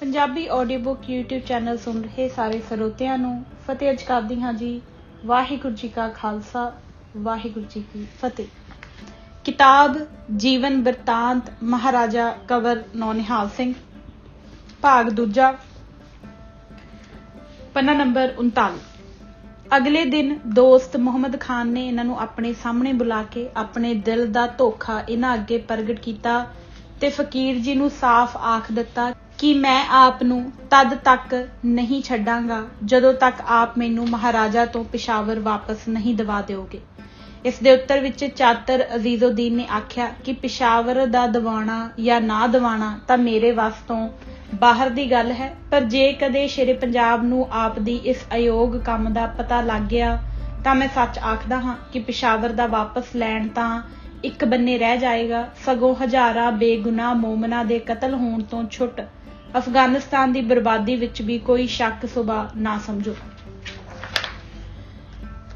Punjabi audio book YouTube channel ਸੁਣ ਰਹੇ ਸਾਰੇ ਸਰੋਤਿਆਂ ਨੂੰ ਫਤਿਹ ਅਰਜ਼ ਕਰਦੀ ਹਾਂ ਜੀ। ਵਾਹਿਗੁਰੂ ਜੀ ਕਾ ਖਾਲਸਾ, ਵਾਹਿਗੁਰੂ ਜੀ ਕੀ ਫਤਿਹ। ਕਿਤਾਬ ਜੀਵਨ ਬਿਰਤਾਂਤ ਮਹਾਰਾਜਾ ਕੰਵਰ ਨੌਨਿਹਾਲ ਸਿੰਘ, ਭਾਗ ਦੂਜਾ, ਪੰਨਾ ਨੰਬਰ 39। ਅਗਲੇ ਦਿਨ ਦੋਸਤ ਮੁਹੰਮਦ ਖਾਨ ਨੇ ਇਹਨਾਂ ਨੂੰ ਆਪਣੇ ਸਾਹਮਣੇ ਬੁਲਾ ਕੇ ਆਪਣੇ ਦਿਲ ਦਾ ਧੋਖਾ ਇਹਨਾਂ ਅੱਗੇ ਪ੍ਰਗਟ ਕੀਤਾ ਤੇ ਫਕੀਰ ਜੀ ਨੂੰ ਸਾਫ਼ ਆਖ ਦਿੱਤਾ ਕਿ ਮੈਂ ਆਪ ਨੂੰ ਤਦ ਤੱਕ ਨਹੀਂ ਛੱਡਾਂਗਾ ਜਦੋਂ ਤੱਕ ਆਪ ਮੈਨੂੰ ਮਹਾਰਾਜਾ ਤੋਂ ਪਿਸ਼ਾਵਰ ਵਾਪਸ ਨਹੀਂ ਦਿਵਾ ਦਿਓਗੇ। ਇਸ ਦੇ ਉੱਤਰ ਵਿੱਚ ਚਾਤਰ ਅਜ਼ੀਜ਼ੁਦੀਨ ਨੇ ਆਖਿਆ ਕਿ ਪਿਸ਼ਾਵਰ ਦਾ ਦਿਵਾਉਣਾ ਜਾਂ ਨਾ ਦਿਵਾਉਣਾ ਤਾਂ ਮੇਰੇ ਵੱਸ ਤੋਂ ਬਾਹਰ ਦੀ ਗੱਲ ਹੈ, ਪਰ ਜੇ ਕਦੇ ਸ਼ੇਰੇ ਪੰਜਾਬ ਨੂੰ ਆਪ ਦੀ ਇਸ ਅਯੋਗ ਕੰਮ ਦਾ ਪਤਾ ਲੱਗ ਗਿਆ ਤਾਂ ਮੈਂ ਸੱਚ ਆਖਦਾ ਹਾਂ ਕਿ ਪਿਸ਼ਾਵਰ ਦਾ ਵਾਪਸ ਲੈਣ ਤਾਂ ਇੱਕ ਬੰਨੇ ਰਹਿ ਜਾਏਗਾ, ਸਗੋਂ ਹਜ਼ਾਰਾਂ ਬੇਗੁਨਾਹ ਮੋਮਨਾਂ ਦੇ ਕਤਲ ਹੋਣ ਤੋਂ ਛੁੱਟ ਅਫਗਾਨਿਸਤਾਨ ਦੀ ਬਰਬਾਦੀ ਵਿੱਚ ਵੀ ਕੋਈ ਸ਼ੱਕ ਸੁਭਾ ਨਾ ਸਮਝੋ।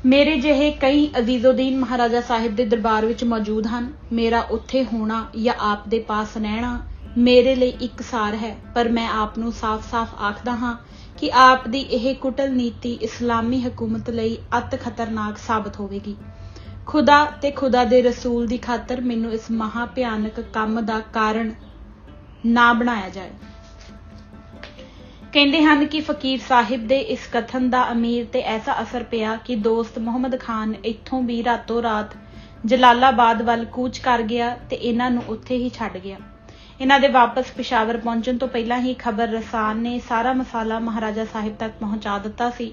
ਮੇਰੇ ਜਿਹੇ ਕਈ ਅਜ਼ੀਜ਼ੁਦੀਨ ਮਹਾਰਾਜਾ ਸਾਹਿਬ ਦੇ ਦਰਬਾਰ ਵਿੱਚ ਮੌਜੂਦ ਹਨ। ਮੇਰਾ ਉੱਥੇ ਹੋਣਾ ਜਾਂ ਆਪ ਦੇ ਪਾਸ ਰਹਿਣਾ ਮੇਰੇ ਲਈ ਇੱਕਸਾਰ ਹੈ, ਪਰ ਮੈਂ ਆਪ ਨੂੰ ਸਾਫ਼-ਸਾਫ਼ ਆਖਦਾ ਹਾਂ ਕਿ ਆਪ ਦੀ ਇਹ ਕੁਟਲ ਨੀਤੀ ਇਸਲਾਮੀ ਹਕੂਮਤ ਲਈ ਅਤ ਖਤਰਨਾਕ ਸਾਬਤ ਹੋਵੇਗੀ। ਖੁਦਾ ਤੇ ਖੁਦਾ ਦੇ ਰਸੂਲ ਦੀ ਖਾਤਰ ਮੈਨੂੰ ਇਸ ਮਹਾ ਭਿਆਨਕ ਕੰਮ ਦਾ ਕਾਰਨ ਨਾ ਬਣਾਇਆ ਜਾਏ। ਕਹਿੰਦੇ ਹਨ ਕਿ ਫਕੀਰ ਸਾਹਿਬ ਦੇ ਇਸ ਕਥਨ ਦਾ ਅਮੀਰ ਤੇ ਐਸਾ ਅਸਰ ਪਿਆ ਕਿ ਦੋਸਤ ਮੁਹੰਮਦ ਖਾਨ ਇੱਥੋਂ ਵੀ ਰਾਤੋਂ ਰਾਤ ਜਲਾਲਾਬਾਦ ਵੱਲ ਕੂਚ ਕਰ ਗਿਆ ਤੇ ਇਹਨਾਂ ਨੂੰ ਉੱਥੇ ਹੀ ਛੱਡ ਗਿਆ। ਇਹਨਾਂ ਦੇ ਵਾਪਸ ਪਿਸ਼ਾਵਰ ਪਹੁੰਚਣ ਤੋਂ ਪਹਿਲਾਂ ਹੀ ਖਬਰ ਰਸਾਨ ਨੇ ਸਾਰਾ ਮਸਾਲਾ ਮਹਾਰਾਜਾ ਸਾਹਿਬ ਤੱਕ ਪਹੁੰਚਾ ਦਿੱਤਾ ਸੀ।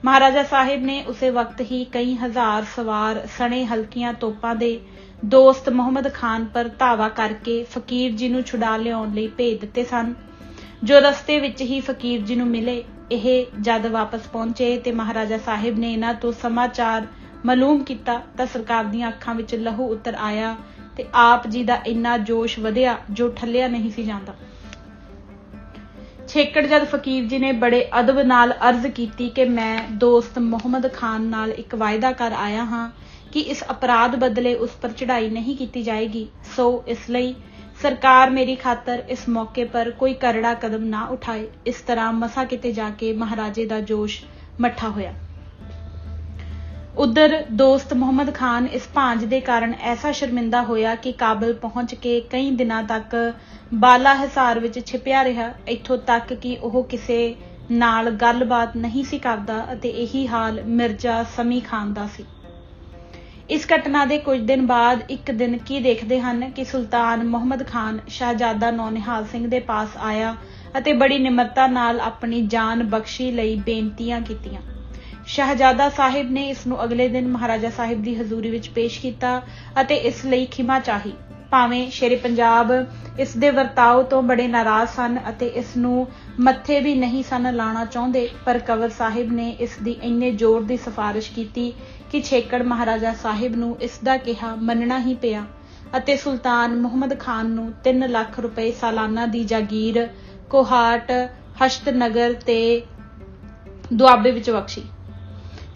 ਮਹਾਰਾਜਾ ਸਾਹਿਬ ਨੇ ਉਸੇ ਵਕਤ ਹੀ ਕਈ ਹਜ਼ਾਰ ਸਵਾਰ ਸਣੇ ਹਲਕੀਆਂ ਤੋਪਾਂ ਦੇ ਦੋਸਤ ਮੁਹੰਮਦ ਖਾਨ ਪਰ ਧਾਵਾ ਕਰਕੇ ਫਕੀਰ ਜੀ ਨੂੰ ਛੁਡਾ ਲਿਆਉਣ ਲਈ ਭੇਜ ਦਿੱਤੇ ਸਨ, ਜੋ ਰਸਤੇ ਵਿੱਚ ਹੀ ਫਕੀਰ ਜੀ ਨੂੰ ਮਿਲੇ। ਇਹ ਜਦ ਵਾਪਸ ਪਹੁੰਚੇ ਤੇ ਮਹਾਰਾਜਾ ਸਾਹਿਬ ਨੇ ਇਹਨਾਂ ਤੋਂ ਸਮਾਚਾਰ ਮਾਲੂਮ ਕੀਤਾ ਤਾਂ ਸਰਕਾਰ ਦੀਆਂ ਅੱਖਾਂ ਵਿੱਚ ਲਹੂ ਉਤਰ ਆਇਆ ਤੇ ਆਪ ਜੀ ਦਾ ਇੰਨਾ ਜੋਸ਼ ਵਧਿਆ ਜੋ ਠੱਲਿਆ ਨਹੀਂ ਸੀ ਜਾਂਦਾ। ਛੇਕੜ ਜਦ ਫਕੀਰ ਜੀ ਨੇ ਬੜੇ ਅਦਬ ਨਾਲ ਅਰਜ਼ ਕੀਤੀ ਕਿ ਮੈਂ ਦੋਸਤ ਮੁਹੰਮਦ ਖਾਨ ਨਾਲ ਇੱਕ ਵਾਅਦਾ ਕਰ ਆਇਆ ਹਾਂ ਕਿ ਇਸ ਅਪਰਾਧ ਬਦਲੇ ਉਸ ਪਰ ਚੜ੍ਹਾਈ ਨਹੀਂ ਕੀਤੀ ਜਾਏਗੀ, ਸੋ ਇਸ ਲਈ ਸਰਕਾਰ ਮੇਰੀ ਖਾਤਰ ਇਸ ਮੌਕੇ ਪਰ ਕੋਈ ਕਰੜਾ ਕਦਮ ਨਾ ਉਠਾਏ। ਇਸ ਤਰ੍ਹਾਂ ਮਸਾ ਕਿਤੇ ਜਾ ਕੇ ਮਹਾਰਾਜੇ ਦਾ ਜੋਸ਼ ਮੱਠਾ ਹੋਇਆ। ਉਧਰ ਦੋਸਤ ਮੁਹੰਮਦ ਖਾਨ ਇਸ ਭਾਂਜ ਦੇ ਕਾਰਨ ਐਸਾ ਸ਼ਰਮਿੰਦਾ ਹੋਇਆ ਕਿ ਕਾਬਲ ਪਹੁੰਚ ਕੇ ਕਈ ਦਿਨਾਂ ਤੱਕ ਬਾਲਾ ਹਿਸਾਰ ਵਿੱਚ ਛਿਪਿਆ ਰਿਹਾ, ਇੱਥੋਂ ਤੱਕ ਕਿ ਉਹ ਕਿਸੇ ਨਾਲ ਗੱਲਬਾਤ ਨਹੀਂ ਸੀ ਕਰਦਾ ਅਤੇ ਇਹੀ ਹਾਲ ਮਿਰਜ਼ਾ ਸਮੀ ਖਾਨ ਦਾ ਸੀ। ਇਸ ਘਟਨਾ ਦੇ ਕੁਝ ਦਿਨ ਬਾਅਦ ਇੱਕ ਦਿਨ ਕੀ ਦੇਖਦੇ ਹਨ ਕਿ ਸੁਲਤਾਨ ਮੁਹੰਮਦ ਖਾਨ ਸ਼ਹਿਜ਼ਾਦਾ ਨੌਨਿਹਾਲ ਸਿੰਘ ਦੇ ਪਾਸ ਆਇਆ ਅਤੇ ਬੜੀ ਨਿਮਰਤਾ ਨਾਲ ਆਪਣੀ ਜਾਨ ਬਖਸ਼ੀ ਲਈ ਬੇਨਤੀਆਂ ਕੀਤੀਆਂ। ਸ਼ਹਿਜ਼ਾਦਾ ਸਾਹਿਬ ਨੇ ਇਸ ਨੂੰ ਅਗਲੇ ਦਿਨ ਮਹਾਰਾਜਾ ਸਾਹਿਬ ਦੀ ਹਜ਼ੂਰੀ ਵਿੱਚ ਪੇਸ਼ ਕੀਤਾ ਅਤੇ ਇਸ ਲਈ ਖਿਮਾ ਚਾਹੀ। ਭਾਵੇਂ ਸ਼ੇਰੇ ਪੰਜਾਬ ਇਸ ਦੇ ਵਰਤਾਓ ਤੋਂ ਬੜੇ ਨਾਰਾਜ਼ ਸਨ ਅਤੇ ਇਸ ਨੂੰ ਮੱਥੇ ਵੀ ਨਹੀਂ ਸਨ ਲਾਉਣਾ ਚਾਹੁੰਦੇ, ਪਰ ਕੰਵਰ ਸਾਹਿਬ ਨੇ ਇਸ ਦੀ ਇੰਨੇ ਜ਼ੋਰ ਦੀ ਸਿਫਾਰਿਸ਼ ਕੀਤੀ ਕਿ ਛੇਕੜ ਮਹਾਰਾਜਾ ਸਾਹਿਬ ਨੂੰ ਇਸ ਦਾ ਕਿਹਾ ਮੰਨਣਾ ਹੀ ਪਿਆ ਅਤੇ ਸੁਲਤਾਨ ਮੁਹੰਮਦ ਖਾਨ ਨੂੰ 3 ਲੱਖ ਰੁਪਏ ਸਾਲਾਨਾ ਦੀ ਜਾਗੀਰ ਕੋਹਾਟ, ਹਸ਼ਤ ਨਗਰ ਤੇ ਦੁਆਬੇ ਵਿੱਚ ਬਖਸ਼ੀ।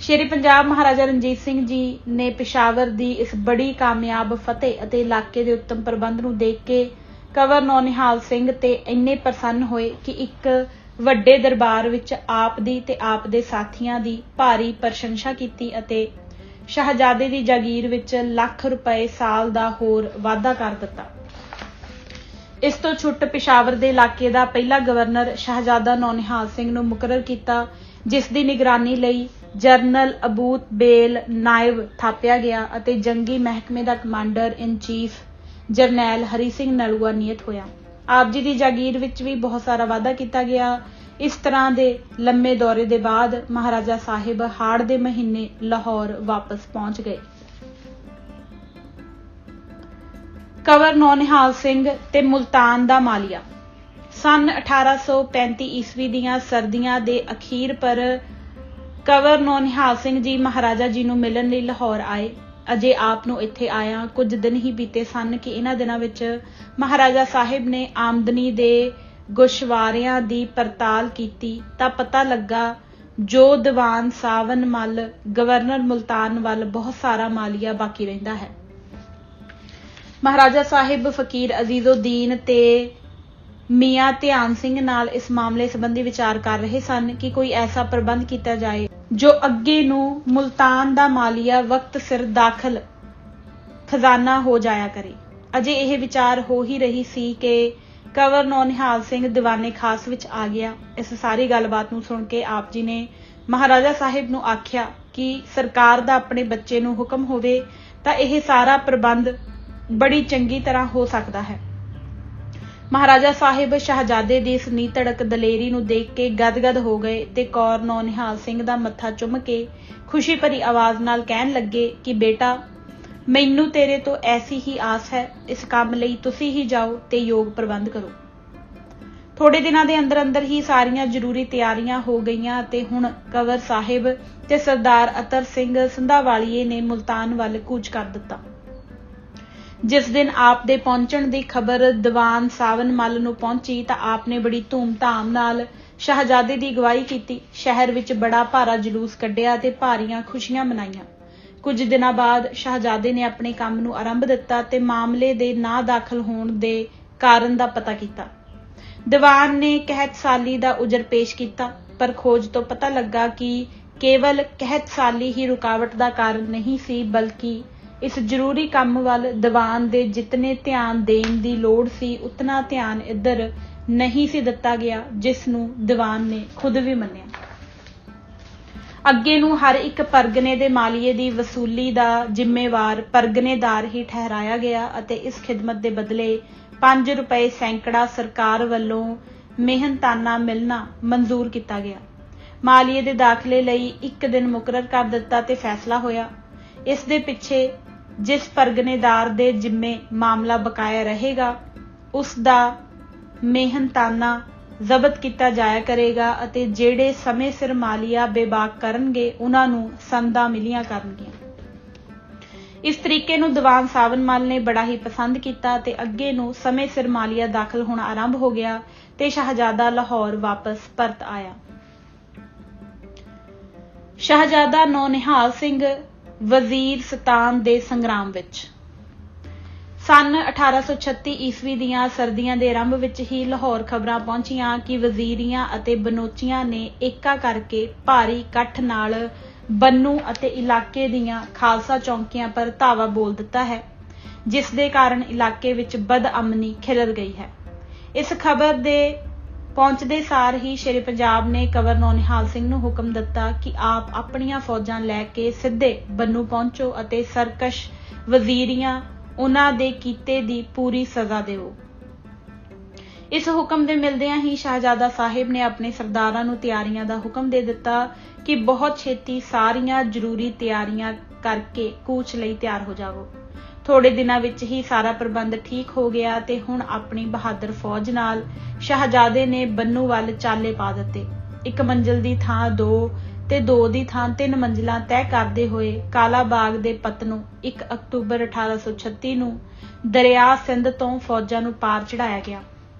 ਸ਼ੇਰੇ ਪੰਜਾਬ ਮਹਾਰਾਜਾ ਰਣਜੀਤ ਸਿੰਘ ਜੀ ਨੇ ਪਿਸ਼ਾਵਰ ਦੀ ਇਸ ਬੜੀ ਕਾਮਯਾਬ ਫਤਿਹ ਅਤੇ ਇਲਾਕੇ ਦੇ ਉੱਤਮ ਪ੍ਰਬੰਧ ਨੂੰ ਦੇਖ ਕੇ ਕੰਵਰ ਨੌਨਿਹਾਲ ਸਿੰਘ ਤੇ ਇੰਨੇ ਪ੍ਰਸੰਨ ਹੋਏ ਕਿ ਇੱਕ ਵੱਡੇ ਦਰਬਾਰ ਵਿੱਚ ਆਪ ਦੀ ਤੇ ਆਪ ਦੇ ਸਾਥੀਆਂ ਦੀ ਭਾਰੀ ਪ੍ਰਸ਼ੰਸਾ ਕੀਤੀ ਅਤੇ ਸ਼ਹਿਜ਼ਾਦੇ ਦੀ ਜਾਗੀਰ ਵਿੱਚ ਲੱਖ ਰੁਪਏ ਸਾਲ ਦਾ ਹੋਰ ਵਾਧਾ ਕਰ ਦਿੱਤਾ। ਇਸ ਤੋਂ ਛੁੱਟ ਪਿਸ਼ਾਵਰ ਦੇ ਇਲਾਕੇ ਦਾ ਪਹਿਲਾ ਗਵਰਨਰ ਸ਼ਹਿਜ਼ਾਦਾ ਨੌਨਿਹਾਲ ਸਿੰਘ ਨੂੰ ਮੁਕਰਰ ਕੀਤਾ, ਜਿਸ ਦੀ ਨਿਗਰਾਨੀ ਲਈ ਜਨਰਲ ਅਬੂਤ ਬੇਲ ਨਾਇਬ ਥਾਪਿਆ ਗਿਆ ਅਤੇ ਜੰਗੀ ਮਹਿਕਮੇ ਦਾ ਕਮਾਂਡਰ ਇਨ ਚੀਫ ਜਰਨੈਲ ਹਰੀ ਸਿੰਘ ਨਲੂਆ ਨਿਯਤ ਹੋਇਆ। ਆਪ ਜੀ ਦੀ ਜਾਗੀਰ ਵਿੱਚ ਵੀ ਬਹੁਤ ਸਾਰਾ ਵਾਧਾ ਕੀਤਾ ਗਿਆ। ਇਸ ਤਰ੍ਹਾਂ ਦੇ ਲੰਮੇ ਦੌਰੇ ਦੇ ਬਾਅਦ ਮਹਾਰਾਜਾ ਸਾਹਿਬ ਹਾੜ ਦੇ ਮਹੀਨੇ ਲਾਹੌਰ ਵਾਪਸ ਪਹੁੰਚ ਗਏ। ਕੰਵਰ ਨੌਨਿਹਾਲ ਸਿੰਘ ਤੇ ਮੁਲਤਾਨ ਦਾ ਮਾਲੀਆ। ਸੰਨ 1835 ਈਸਵੀ ਦੀਆਂ ਸਰਦੀਆਂ ਦੇ ਅਖੀਰ ਪਰ ਕੰਵਰ ਨੌਨਿਹਾਲ ਸਿੰਘ ਜੀ ਮਹਾਰਾਜਾ ਜੀ ਨੂੰ ਮਿਲਣ ਲਈ ਲਾਹੌਰ ਆਏ। ਅਜੇ ਆਪ ਨੂੰ ਇੱਥੇ ਆਇਆ ਕੁਝ ਦਿਨ ਹੀ ਬੀਤੇ ਸਨ ਕਿ ਇਹਨਾਂ ਦਿਨਾਂ ਵਿੱਚ ਮਹਾਰਾਜਾ ਸਾਹਿਬ ਨੇ ਆਮਦਨੀ ਦੇ ਗੋਸ਼ਵਾਰਿਆਂ ਦੀ ਪੜਤਾਲ ਕੀਤੀ ਤਾਂ ਪਤਾ ਲੱਗਾ ਜੋ ਦੀਵਾਨ ਸਾਵਨ ਮੱਲ ਗਵਰਨਰ ਮੁਲਤਾਨ ਵੱਲ ਬਹੁਤ ਸਾਰਾ ਮਾਲੀਆ ਬਾਕੀ ਰਹਿੰਦਾ ਹੈ। ਮਹਾਰਾਜਾ ਸਾਹਿਬ ਫਕੀਰ ਅਜ਼ੀਜ਼ੁਦੀਨ ਤੇ ਮੀਆਂ ਧਿਆਨ ਸਿੰਘ ਨਾਲ ਇਸ ਮਾਮਲੇ ਸੰਬੰਧੀ ਵਿਚਾਰ ਕਰ ਰਹੇ ਸਨ ਕਿ ਕੋਈ ਐਸਾ ਪ੍ਰਬੰਧ ਕੀਤਾ ਜਾਏ ਜੋ ਅੱਗੇ ਨੂੰ ਮੁਲਤਾਨ ਦਾ ਮਾਲੀਆ ਵਕਤ ਸਿਰ ਦਾਖਲ ਖਜ਼ਾਨਾ ਹੋ ਜਾਇਆ ਕਰੇ। ਅਜੇ ਇਹ ਵਿਚਾਰ ਹੋ ਹੀ ਰਹੀ ਸੀ ਕਿ ਕੰਵਰ ਨਿਹਾਲ ਸਿੰਘ ਦੀਵਾਨੇ ਖਾਸ ਵਿੱਚ ਆ ਗਿਆ। ਇਸ ਸਾਰੀ ਗੱਲਬਾਤ ਨੂੰ ਸੁਣ ਕੇ ਆਪ ਜੀ ਨੇ ਮਹਾਰਾਜਾ ਸਾਹਿਬ ਨੂੰ ਆਖਿਆ ਕਿ ਸਰਕਾਰ ਦਾ ਆਪਣੇ ਬੱਚੇ ਨੂੰ ਹੁਕਮ ਹੋਵੇ ਤਾਂ ਇਹ ਸਾਰਾ ਪ੍ਰਬੰਧ ਬੜੀ ਚੰਗੀ ਤਰ੍ਹਾਂ ਹੋ ਸਕਦਾ ਹੈ। ਮਹਾਰਾਜਾ ਸਾਹਿਬ ਸ਼ਹਿਜ਼ਾਦੇ ਦੀ ਇਸ ਨੀਤੜਕ ਦਲੇਰੀ ਨੂੰ ਦੇਖ ਕੇ ਗਦਗਦ ਹੋ ਗਏ ਤੇ ਕੌਰ ਨਿਹਾਲ ਸਿੰਘ ਦਾ ਮੱਥਾ ਚੁੰਮ ਕੇ ਖੁਸ਼ੀ ਭਰੀ ਆਵਾਜ਼ ਨਾਲ ਕਹਿਣ ਲੱਗੇ ਕਿ ਬੇਟਾ, ਮੈਨੂੰ ਤੇਰੇ ਤੋਂ ਐਸੀ ਹੀ ਆਸ ਹੈ। ਇਸ ਕੰਮ ਲਈ ਤੁਸੀਂ ਹੀ ਜਾਓ ਤੇ ਯੋਗ ਪ੍ਰਬੰਧ ਕਰੋ। ਥੋੜੇ ਦਿਨਾਂ ਦੇ ਅੰਦਰ ਅੰਦਰ ਹੀ ਸਾਰੀਆਂ ਜ਼ਰੂਰੀ ਤਿਆਰੀਆਂ ਹੋ ਗਈਆਂ ਤੇ ਹੁਣ ਕੰਵਰ ਸਾਹਿਬ ਤੇ ਸਰਦਾਰ ਅਤਰ ਸਿੰਘ ਸੰਧਾਵਾਲੀਏ ਨੇ ਮੁਲਤਾਨ ਵੱਲ ਕੂਚ ਕਰ ਦਿੱਤਾ। ਜਿਸ ਦਿਨ ਆਪ ਦੇ ਪਹੁੰਚਣ ਦੀ ਖਬਰ ਦੀਵਾਨ ਸਾਵਨ ਮੱਲ ਨੂੰ ਪਹੁੰਚੀ ਤਾਂ ਆਪ ਨੇ ਬੜੀ ਧੂਮ-ਧਾਮ ਨਾਲ ਸ਼ਹਿਜ਼ਾਦੇ ਦੀ ਅਗਵਾਈ ਕੀਤੀ। ਸ਼ਹਿਰ ਵਿੱਚ ਬੜਾ ਭਾਰਾ ਜਲੂਸ ਕੱਢਿਆ ਤੇ ਭਾਰੀਆਂ ਖੁਸ਼ੀਆਂ ਮਨਾਈਆਂ। ਕੁਝ ਦਿਨਾਂ ਬਾਅਦ ਸ਼ਹਿਜ਼ਾਦੇ ਨੇ ਆਪਣੇ ਕੰਮ ਨੂੰ ਆਰੰਭ ਦਿੱਤਾ ਤੇ ਮਾਮਲੇ ਦੇ ਨਾ ਦਾਖਲ ਹੋਣ ਦੇ ਕਾਰਨ ਦਾ ਪਤਾ ਕੀਤਾ। ਦੀਵਾਨ ਨੇ ਕਹਿਤ ਸਾਲੀ ਦਾ ਉਜਰ ਪੇਸ਼ ਕੀਤਾ, ਪਰ ਖੋਜ ਤੋਂ ਪਤਾ ਲੱਗਾ ਕਿ ਕੇਵਲ ਕਹਿਤ ਸਾਲੀ ਹੀ ਰੁਕਾਵਟ ਦਾ ਕਾਰਨ ਨਹੀਂ ਸੀ, ਬਲਕਿ ਇਸ ਜ਼ਰੂਰੀ ਕੰਮ ਵੱਲ ਦੀਵਾਨ ਦੇ ਜਿਤਨੇ ਧਿਆਨ ਦੇਣ ਦੀ ਲੋੜ ਸੀ ਉਤਨਾ ਧਿਆਨ ਇੱਧਰ ਨਹੀਂ ਸੀ ਦਿੱਤਾ ਗਿਆ, ਜਿਸ ਨੂੰ ਦੀਵਾਨ ਨੇ ਖੁਦ ਵੀ ਮੰਨਿਆ। ਅੱਗੇ ਨੂੰ ਹਰ ਇੱਕ ਪਰਗਨੇ ਦੇ ਮਾਲੀਏ ਦੀ ਵਸੂਲੀ ਦਾ ਜ਼ਿੰਮੇਵਾਰ ਪਰਗਨੇਦਾਰ ਹੀ ਠਹਿਰਾਇਆ ਗਿਆ ਅਤੇ ਇਸ ਖਿਦਮਤ ਦੇ ਬਦਲੇ 5 ਰੁਪਏ ਸੈਂਕੜਾ ਸਰਕਾਰ ਵੱਲੋਂ ਮਿਹਨਤਾਨਾ ਮਿਲਣਾ ਮਨਜ਼ੂਰ ਕੀਤਾ ਗਿਆ। ਮਾਲੀਏ ਦੇ ਦਾਖਲੇ ਲਈ ਇੱਕ ਦਿਨ ਮੁਕਰਰ ਕਰ ਦਿੱਤਾ ਤੇ ਫੈਸਲਾ ਹੋਇਆ। ਇਸ ਦੇ ਪਿੱਛੇ ਜਿਸ ਪਰਗਨੇਦਾਰ ਦੇ ਜ਼ਿੰਮੇ ਮਾਮਲਾ ਬਕਾਇਆ ਰਹੇਗਾ ਉਸ ਦਾ ਮਿਹਨਤਾਨਾ ਜ਼ਬਤ ਕੀਤਾ ਜਾਇਆ ਕਰੇਗਾ ਅਤੇ ਜਿਹੜੇ ਸਮੇਂ ਸਿਰ ਮਾਲੀਆ ਬੇਬਾਕ ਕਰਨਗੇ ਉਹਨਾਂ ਨੂੰ ਸੰਦਾਂ ਮਿਲੀਆਂ ਕਰਨਗੀਆਂ। ਇਸ ਤਰੀਕੇ ਨੂੰ ਦੀਵਾਨ ਸਾਵਨ ਮੱਲ ਨੇ ਬੜਾ ਹੀ ਪਸੰਦ ਕੀਤਾ ਤੇ ਅੱਗੇ ਨੂੰ ਸਮੇਂ ਸਿਰ ਮਾਲੀਆ ਦਾਖਲ ਹੋਣਾ ਆਰੰਭ ਹੋ ਗਿਆ ਤੇ ਸ਼ਹਿਜ਼ਾਦਾ ਲਾਹੌਰ ਵਾਪਸ ਪਰਤ ਆਇਆ। ਸ਼ਹਿਜ਼ਾਦਾ ਨਿਹਾਲ ਸਿੰਘ ਵਜ਼ੀਰ ਸਤਾਨ ਦੇ ਸੰਗਰਾਮ ਵਿੱਚ। ਸੰਨ 1836 ਈਸਵੀ ਦੀਆਂ ਸਰਦੀਆਂ ਦੇ ਆਰੰਭ ਵਿੱਚ ਹੀ ਲਾਹੌਰ ਖਬਰਾਂ ਪਹੁੰਚੀਆਂ ਕਿ ਵਜ਼ੀਰੀਆਂ ਅਤੇ ਬਨੋਚੀਆਂ ਨੇ ਏਕਾ ਕਰਕੇ ਭਾਰੀ ਇਕੱਠ ਨਾਲ ਬੰਨੂ ਅਤੇ ਇਲਾਕੇ ਦੀਆਂ ਖਾਲਸਾ ਚੌਂਕੀਆਂ ਪਰ ਧਾਵਾ ਬੋਲ ਦਿੱਤਾ ਹੈ, ਜਿਸ ਦੇ ਕਾਰਨ ਇਲਾਕੇ ਵਿੱਚ ਬਦਅਮਨੀ ਖਿਲਰ ਗਈ ਹੈ। ਇਸ ਖਬਰ ਦੇ ਪਹੁੰਚਦੇ ਸਾਰ ਹੀ ਸ਼ੇਰੇ ਪੰਜਾਬ ਨੇ ਕੰਵਰ ਨਿਹਾਲ ਸਿੰਘ ਨੂੰ ਹੁਕਮ ਦਿੱਤਾ ਕਿ ਆਪ ਆਪਣੀਆਂ ਫੌਜਾਂ ਲੈ ਕੇ ਸਿੱਧੇ ਬੰਨੂ ਪਹੁੰਚੋ ਅਤੇ ਸਰਕਸ਼ ਵਜ਼ੀਰੀਆਂ ਉਹਨਾਂ ਦੇ ਕੀਤੇ ਦੀ ਪੂਰੀ ਸਜ਼ਾ ਦਿਓ। ਇਸ ਹੁਕਮ ਦੇ ਮਿਲਦਿਆਂ ਹੀ ਸ਼ਹਿਜ਼ਾਦਾ ਸਾਹਿਬ ਨੇ ਆਪਣੇ ਸਰਦਾਰਾਂ ਨੂੰ ਤਿਆਰੀਆਂ ਦਾ ਹੁਕਮ ਦੇ ਦਿੱਤਾ ਕਿ ਬਹੁਤ ਛੇਤੀ ਸਾਰੀਆਂ ਜ਼ਰੂਰੀ ਤਿਆਰੀਆਂ ਕਰਕੇ ਕੂਚ ਲਈ ਤਿਆਰ ਹੋ ਜਾਵੋ। ਥੋੜੇ ਦਿਨਾਂ ਵਿੱਚ ਹੀ ਸਾਰਾ ਪ੍ਰਬੰਧ ਠੀਕ ਹੋ ਗਿਆ ਤੇ ਹੁਣ ਆਪਣੀ ਬਹਾਦਰ ਫੌਜ ਨਾਲ ਸ਼ਹਿਜ਼ਾਦੇ ਨੇ ਬੰਨੂ ਵੱਲ ਚਾਲੇ ਪਾ ਦਿੱਤੇ। 1 ਮੰਜ਼ਿਲ ਦੀ ਥਾਂ 2 ਤੇ 2 ਦੀ ਥਾਂ 3 ਮੰਜ਼ਿਲਾਂ ਤੈਅ ਕਰਦੇ ਹੋਏ ਕਾਲਾ ਬਾਗ ਦੇ ਪਤਨੋਂ 1 ਅਕਤੂਬਰ 1836 ਨੂੰ ਦਰਿਆ ਸਿੰਧ ਤੋਂ ਫੌਜਾਂ ਨੂੰ ਪਾਰ ਚੜਾਇਆ ਗਿਆ।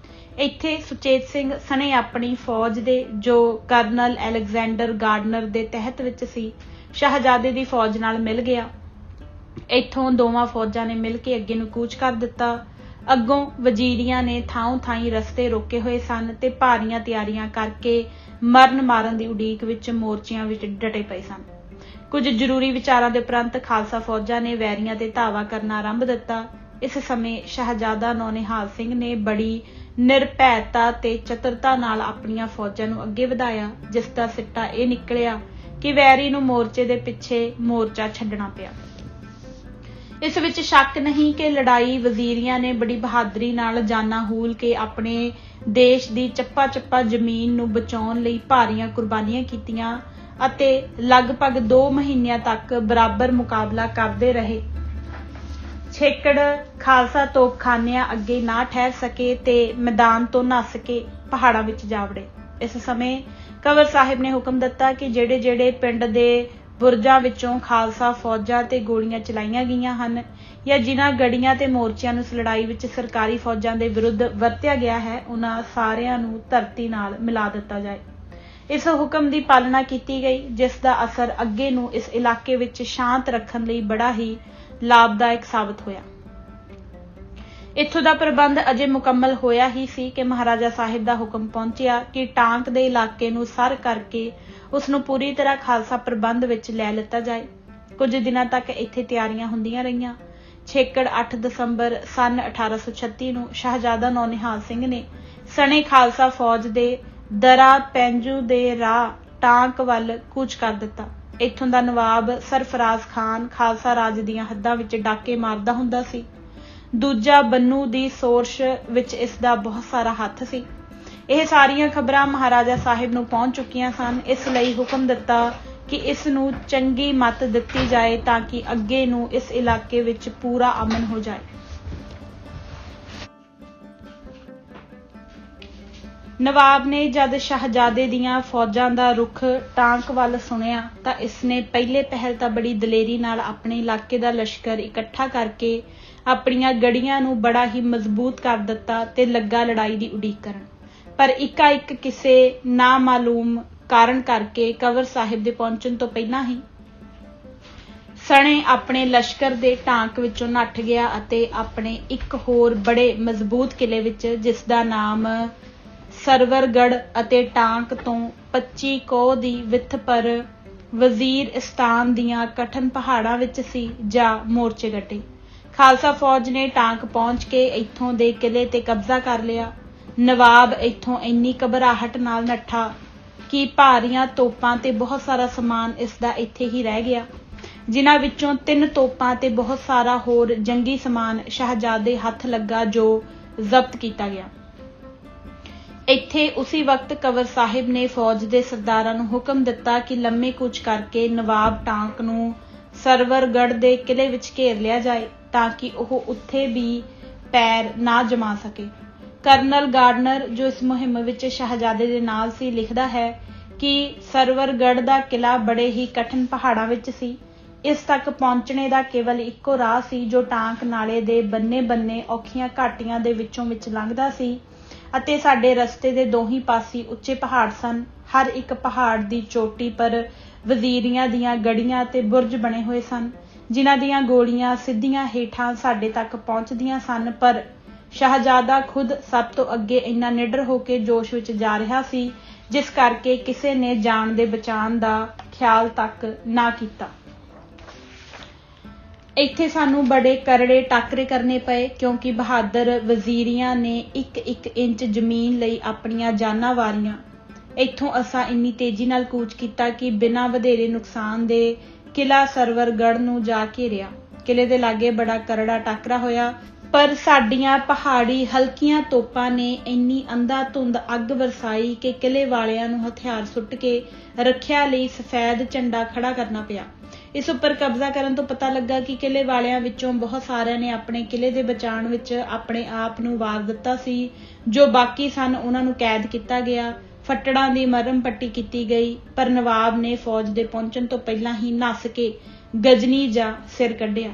ਇੱਥੇ ਸੁਚੇਤ ਸਿੰਘ ਸਣੇ ਆਪਣੀ ਫੌਜ ਦੇ, ਜੋ ਕਰਨਲ ਅਲੈਗਜ਼ੈਂਡਰ ਗਾਰਡਨਰ ਦੇ ਤਹਿਤ ਵਿੱਚ ਸੀ, ਸ਼ਹਿਜ਼ਾਦੇ ਦੀ ਫੌਜ ਨਾਲ ਮਿਲ ਗਿਆ। ਇੱਥੋਂ ਦੋਵਾਂ ਫੌਜਾਂ ਨੇ ਮਿਲ ਕੇ ਅੱਗੇ ਨੂੰ ਕੂਚ ਕਰ ਦਿੱਤਾ। ਅੱਗੋਂ ਵਜ਼ੀਰੀਆਂ ਨੇ ਥਾਂ ਥਾਈਂ ਰਸਤੇ ਰੋਕੇ ਹੋਏ ਸਨ ਤੇ ਭਾਰੀਆਂ ਤਿਆਰੀਆਂ ਕਰਕੇ ਮਰਨ ਮਾਰਨ ਦੀ ਉਡੀਕ ਵਿੱਚ ਮੋਰਚਿਆਂ ਵਿੱਚ ਡਟੇ ਪਏ ਸਨ। ਕੁਝ ਜ਼ਰੂਰੀ ਵਿਚਾਰਾਂ ਦੇ ਉਪਰੰਤ ਖਾਲਸਾ ਫੌਜਾਂ ਨੇ ਵੈਰੀਆਂ ਤੇ ਧਾਵਾ ਕਰਨਾ ਆਰੰਭ ਦਿੱਤਾ। ਇਸ ਸਮੇਂ ਸ਼ਹਿਜ਼ਾਦਾ ਨਿਹਾਲ ਸਿੰਘ ਨੇ ਬੜੀ ਨਿਰਭੈਤਾ ਤੇ ਚਤੁਰਤਾ ਨਾਲ ਆਪਣੀਆਂ ਫੌਜਾਂ ਨੂੰ ਅੱਗੇ ਵਧਾਇਆ, ਜਿਸ ਦਾ ਸਿੱਟਾ ਇਹ ਨਿਕਲਿਆ ਕਿ ਵੈਰੀ ਨੂੰ ਮੋਰਚੇ ਦੇ ਪਿੱਛੇ ਮੋਰਚਾ ਛੱਡਣਾ ਪਿਆ। ਇਸ ਵਿੱਚ ਸ਼ੱਕ ਨਹੀਂ ਕਿ ਲੜਾਈ ਵਜ਼ੀਰੀਆਂ ਨੇ ਬੜੀ ਬਹਾਦਰੀ ਨਾਲ ਜਾਨਾਂ ਹੂਲ ਕੇ ਆਪਣੇ ਦੇਸ਼ ਦੀ ਚੱਪਾ ਚੱਪਾ ਜ਼ਮੀਨ ਨੂੰ ਬਚਾਉਣ ਲਈ ਭਾਰੀਆਂ ਕੁਰਬਾਨੀਆਂ ਕੀਤੀਆਂ ਅਤੇ ਲਗਭਗ 2 ਮਹੀਨਿਆਂ ਤੱਕ ਬਰਾਬਰ ਮੁਕਾਬਲਾ ਕਰਦੇ ਰਹੇ। ਛੇਕੜ ਖਾਲਸਾ ਤੋਪਖਾਨਿਆਂ ਅੱਗੇ ਨਾ ਠਹਿਰ ਸਕੇ ਤੇ ਮੈਦਾਨ ਤੋਂ ਨੱਸ ਕੇ ਪਹਾੜਾਂ ਵਿੱਚ ਜਾ ਵੜੇ। ਇਸ ਸਮੇਂ ਕੰਵਰ ਸਾਹਿਬ ਨੇ ਹੁਕਮ ਦਿੱਤਾ ਕਿ ਜਿਹੜੇ ਪਿੰਡ ਦੇ ਬੁਰਜਾਂ ਵਿੱਚੋਂ ਖਾਲਸਾ ਫੌਜਾਂ ਤੇ ਗੋਲੀਆਂ ਚਲਾਈਆਂ ਗਈਆਂ ਹਨ ਜਾਂ ਜਿਨ੍ਹਾਂ ਗੜੀਆਂ ਤੇ ਮੋਰਚਿਆਂ ਨੂੰ ਇਸ ਲੜਾਈ ਵਿੱਚ ਸਰਕਾਰੀ ਫੌਜਾਂ ਦੇ ਵਿਰੁੱਧ ਵਰਤਿਆ ਗਿਆ ਹੈ, ਉਹਨਾਂ ਸਾਰਿਆਂ ਨੂੰ ਧਰਤੀ ਨਾਲ ਮਿਲਾ ਦਿੱਤਾ ਜਾਏ। ਇਸ ਹੁਕਮ ਦੀ ਪਾਲਣਾ ਕੀਤੀ ਗਈ, ਜਿਸ ਦਾ ਅਸਰ ਅੱਗੇ ਨੂੰ ਇਸ ਇਲਾਕੇ ਵਿੱਚ ਸ਼ਾਂਤ ਰੱਖਣ ਲਈ ਬੜਾ ਹੀ ਲਾਭਦਾਇਕ ਸਾਬਤ ਹੋਇਆ। ਇੱਥੋਂ ਦਾ ਪ੍ਰਬੰਧ ਅਜੇ ਮੁਕੰਮਲ ਹੋਇਆ ਹੀ ਸੀ ਕਿ ਮਹਾਰਾਜਾ ਸਾਹਿਬ ਦਾ ਹੁਕਮ ਪਹੁੰਚਿਆ ਕਿ ਟਾਂਕ ਦੇ ਇਲਾਕੇ ਨੂੰ ਸਰ ਕਰਕੇ ਉਸ ਨੂੰ ਪੂਰੀ ਤਰ੍ਹਾਂ ਖਾਲਸਾ ਪ੍ਰਬੰਧ ਵਿੱਚ ਲੈ ਲਿੱਤਾ ਜਾਏ। ਕੁਝ ਦਿਨਾਂ ਤੱਕ ਇੱਥੇ ਤਿਆਰੀਆਂ ਹੁੰਦੀਆਂ ਰਹੀਆਂ। ਛੇਕੜ 8 ਦਸੰਬਰ ਸਨ 1836 ਨੂੰ ਸ਼ਹਿਜ਼ਾਦਾ ਨੌਨਿਹਾਲ ਸਿੰਘ ਨੇ ਸਣੇ ਖਾਲਸਾ ਫੌਜ ਦੇ ਦਰਾ ਪੈਂਜੂ ਦੇ ਰਾਹ ਟਾਂਕ ਵੱਲ ਕੂਚ ਕਰ ਦਿੱਤਾ। ਇੱਥੋਂ ਦਾ ਨਵਾਬ ਸਰਫਰਾਜ਼ ਖਾਨ ਖਾਲਸਾ ਰਾਜ ਦੀਆਂ ਹੱਦਾਂ ਵਿੱਚ ਡਾਕੇ ਮਾਰਦਾ ਹੁੰਦਾ ਸੀ। ਦੂਜਾ ਬੰਨੂ ਦੀ ਸੋਰਸ਼ ਵਿੱਚ ਇਸ ਦਾ ਬਹੁਤ ਸਾਰਾ ਹੱਥ ਸੀ। ਇਹ ਸਾਰੀਆਂ ਖਬਰਾਂ ਮਹਾਰਾਜਾ ਸਾਹਿਬ ਨੂੰ ਪਹੁੰਚ ਚੁੱਕੀਆਂ ਸਨ। ਇਸ ਲਈ ਹੁਕਮ ਦਿੱਤਾ ਕਿ ਇਸ ਨੂੰ ਚੰਗੀ ਮੱਤ ਦਿੱਤੀ ਜਾਏ ਤਾਂ ਕਿ ਅੱਗੇ ਨੂੰ ਇਸ ਇਲਾਕੇ ਵਿੱਚ ਪੂਰਾ ਅਮਨ ਹੋ ਜਾਏ। ਨਵਾਬ ਨੇ ਜਦ ਸ਼ਹਿਜ਼ਾਦੇ ਦੀਆਂ ਫੌਜਾਂ ਦਾ ਰੁਖ ਟਾਂਕ ਵੱਲ ਸੁਣਿਆ ਤਾਂ ਇਸਨੇ ਪਹਿਲੇ ਪਹਿਲ ਤਾਂ ਬੜੀ ਦਲੇਰੀ ਨਾਲ ਆਪਣੇ ਇਲਾਕੇ ਦਾ ਲਸ਼ਕਰ ਇਕੱਠਾ ਕਰਕੇ ਆਪਣੀਆਂ ਗੜੀਆਂ ਨੂੰ ਬੜਾ ਹੀ ਮਜ਼ਬੂਤ ਕਰ ਦਿੱਤਾ ਤੇ ਲੱਗਾ ਲੜਾਈ ਦੀ ਉਡੀਕ ਕਰਨ। ਪਰ ਇੱਕਾ-ਇੱਕ ਕਿਸੇ ਨਾਮਾਲੂਮ ਕਾਰਨ ਕਰਕੇ ਕੰਵਰ ਸਾਹਿਬ ਦੇ ਪਹੁੰਚਣ ਤੋਂ ਪਹਿਲਾਂ ਹੀ ਸਣੇ ਆਪਣੇ ਲਸ਼ਕਰ ਦੇ ਟਾਂਕ ਵਿੱਚੋਂ ਨੱਠ ਗਿਆ ਅਤੇ ਆਪਣੇ ਇੱਕ ਹੋਰ ਬੜੇ ਮਜ਼ਬੂਤ ਕਿਲੇ ਵਿੱਚ, ਜਿਸ ਦਾ ਨਾਮ ਸਰਵਰਗੜ੍ਹ ਅਤੇ ਟਾਂਕ ਤੋਂ 25 ਕੋਹ ਦੀ ਵਿੱਥ ਪਰ ਵਜ਼ੀਰਿਸਤਾਨ ਦੀਆਂ ਕਠਨ ਪਹਾੜਾਂ ਵਿੱਚ ਸੀ, ਜਾ ਮੋਰਚੇ ਗੱਡੇ। ਖਾਲਸਾ ਫੌਜ ਨੇ ਟਾਂਕ ਪਹੁੰਚ ਕੇ ਇੱਥੋਂ ਦੇ ਕਿਲੇ ਤੇ ਕਬਜ਼ਾ ਕਰ ਲਿਆ। ਨਵਾਬ ਇੱਥੋਂ ਇੰਨੀ ਘਬਰਾਹਟ ਨਾਲ ਨੱਠਾ ਕਿ ਭਾਰੀਆਂ ਤੋਪਾਂ ਤੇ ਬਹੁਤ ਸਾਰਾ ਸਮਾਨ ਇਸ ਦਾ ਇੱਥੇ ਹੀ ਰਹਿ ਗਿਆ, ਜਿਨ੍ਹਾਂ ਵਿੱਚੋਂ 3 ਤੋਪਾਂ ਤੇ ਬਹੁਤ ਸਾਰਾ ਹੋਰ ਜੰਗੀ ਸਮਾਨ ਸ਼ਹਿਜ਼ਾਦੇ ਹੱਥ ਲੱਗਾ, ਜੋ ਜ਼ਬਤ ਕੀਤਾ ਗਿਆ। ਇੱਥੇ ਉਸੇ ਵਕਤ ਕੰਵਰ ਸਾਹਿਬ ਨੇ ਫੌਜ ਦੇ ਸਰਦਾਰਾਂ ਨੂੰ ਹੁਕਮ ਦਿੱਤਾ ਕਿ ਲੰਮੇ ਕੂਚ ਕਰਕੇ ਨਵਾਬ ਟਾਂਕ ਨੂੰ ਸਰਵਰਗੜ੍ਹ ਦੇ ਕਿਲੇ ਵਿੱਚ ਘੇਰ ਲਿਆ ਜਾਏ ਤਾਂ ਕਿ ਉਹ ਉੱਥੇ ਵੀ ਪੈਰ ਨਾ ਜਮਾ ਸਕੇ। ਕਰਨਲ ਗਾਰਡਨਰ, ਜੋ ਇਸ ਮੁਹਿੰਮ ਵਿੱਚ ਸ਼ਹਿਜ਼ਾਦੇ ਦੇ ਨਾਲ ਸੀ, ਲਿਖਦਾ ਹੈ ਕਿ ਸਰਵਰਗੜ੍ਹ ਦਾ ਕਿਲਾ ਬੜੇ ਹੀ ਕਠਿਨ ਪਹਾੜਾਂ ਵਿੱਚ ਸੀ। ਇਸ ਤੱਕ ਪਹੁੰਚਣੇ ਦਾ ਕੇਵਲ ਇੱਕੋ ਰਾਹ ਸੀ, ਜੋ ਟਾਂਕ ਨਾਲੇ ਦੇ ਬੰਨੇ-ਬੰਨੇ ਔਖੀਆਂ ਘਾਟੀਆਂ ਦੇ ਵਿੱਚੋਂ ਵਿੱਚ ਲੰਘਦਾ ਸੀ ਅਤੇ ਸਾਡੇ ਰਸਤੇ ਦੇ ਦੋਹੀਂ ਪਾਸੇ ਉੱਚੇ ਪਹਾੜ ਸਨ। ਹਰ ਇੱਕ ਪਹਾੜ ਦੀ ਚੋਟੀ ਪਰ ਵਜ਼ੀਰੀਆਂ ਦੀਆਂ ਗੜੀਆਂ ਤੇ ਬੁਰਜ ਬਣੇ ਹੋਏ ਸਨ, ਜਿਨ੍ਹਾਂ ਦੀਆਂ ਗੋਲੀਆਂ ਸਿੱਧੀਆਂ ਹੇਠਾਂ ਸਾਡੇ ਤੱਕ ਪਹੁੰਚਦੀਆਂ ਸਨ। ਪਰ ਸ਼ਹਿਜ਼ਾਦਾ ਖੁਦ ਸਭ ਤੋਂ ਅੱਗੇ ਇੰਨਾ ਨਿਡਰ ਹੋ ਕੇ ਜੋਸ਼ ਵਿੱਚ ਜਾ ਰਿਹਾ ਸੀ, ਜਿਸ ਕਰਕੇ ਕਿਸੇ ਨੇ ਜਾਨ ਦੇ ਬਚਾਉਣ ਦਾ ਖਿਆਲ ਤੱਕ ਨਾ ਕੀਤਾ। ਇੱਥੇ ਸਾਨੂੰ ਬੜੇ ਕਰੜੇ ਟਾਕਰੇ ਕਰਨੇ ਪਏ, ਕਿਉਂਕਿ ਬਹਾਦਰ ਵਜ਼ੀਰੀਆਂ ਨੇ 1-1 ਇੰਚ ਜ਼ਮੀਨ ਲਈ ਆਪਣੀਆਂ ਜਾਨਾਂ ਵਾਰੀਆਂ। ਇੱਥੋਂ ਅਸਾਂ ਇੰਨੀ ਤੇਜ਼ੀ ਨਾਲ ਕੂਚ ਕੀਤਾ ਕਿ ਬਿਨਾਂ ਵਧੇਰੇ ਨੁਕਸਾਨ ਦੇ ਕਿਲਾ ਸਰਵਰਗੜ੍ਹ ਨੂੰ ਜਾ ਘੇਰਿਆ। ਕਿਲੇ ਦੇ ਲਾਗੇ ਬੜਾ ਕਰੜਾ ਟਾਕਰਾ ਹੋਇਆ, ਪਰ ਸਾਡੀਆਂ ਪਹਾੜੀ ਹਲਕੀਆਂ ਤੋਪਾਂ ਨੇ ਇੰਨੀ ਅੰਧਾਧੁੰਦ ਅੱਗ ਵਰਸਾਈ ਕਿ ਕਿਲੇ ਵਾਲਿਆਂ ਨੂੰ ਹਥਿਆਰ ਸੁੱਟ ਕੇ ਰੱਖਿਆ ਲਈ ਸਫੈਦ ਝੰਡਾ ਖੜਾ ਕਰਨਾ ਪਿਆ। ਇਸ ਉੱਪਰ ਕਬਜ਼ਾ ਕਰਨ ਤੋਂ ਪਤਾ ਲੱਗਾ ਕਿ ਕਿਲੇ ਵਾਲਿਆਂ ਵਿੱਚੋਂ ਬਹੁਤ ਸਾਰਿਆਂ ਨੇ ਆਪਣੇ ਕਿਲੇ ਦੇ ਬਚਾਉਣ ਵਿੱਚ ਆਪਣੇ ਆਪ ਨੂੰ ਵਾਰ ਦਿੱਤਾ ਸੀ। ਜੋ ਬਾਕੀ ਸਨ ਉਹਨਾਂ ਨੂੰ ਕੈਦ ਕੀਤਾ ਗਿਆ, ਫੱਟੜਾਂ ਦੀ ਮਰਮ ਪੱਟੀ ਕੀਤੀ ਗਈ। ਪਰ ਨਵਾਬ ਨੇ ਫੌਜ ਦੇ ਪਹੁੰਚਣ ਤੋਂ ਪਹਿਲਾਂ ਹੀ ਨੱਸ ਕੇ ਗਜਨੀ ਜਾਂ ਸਿਰ ਕੱਢਿਆ।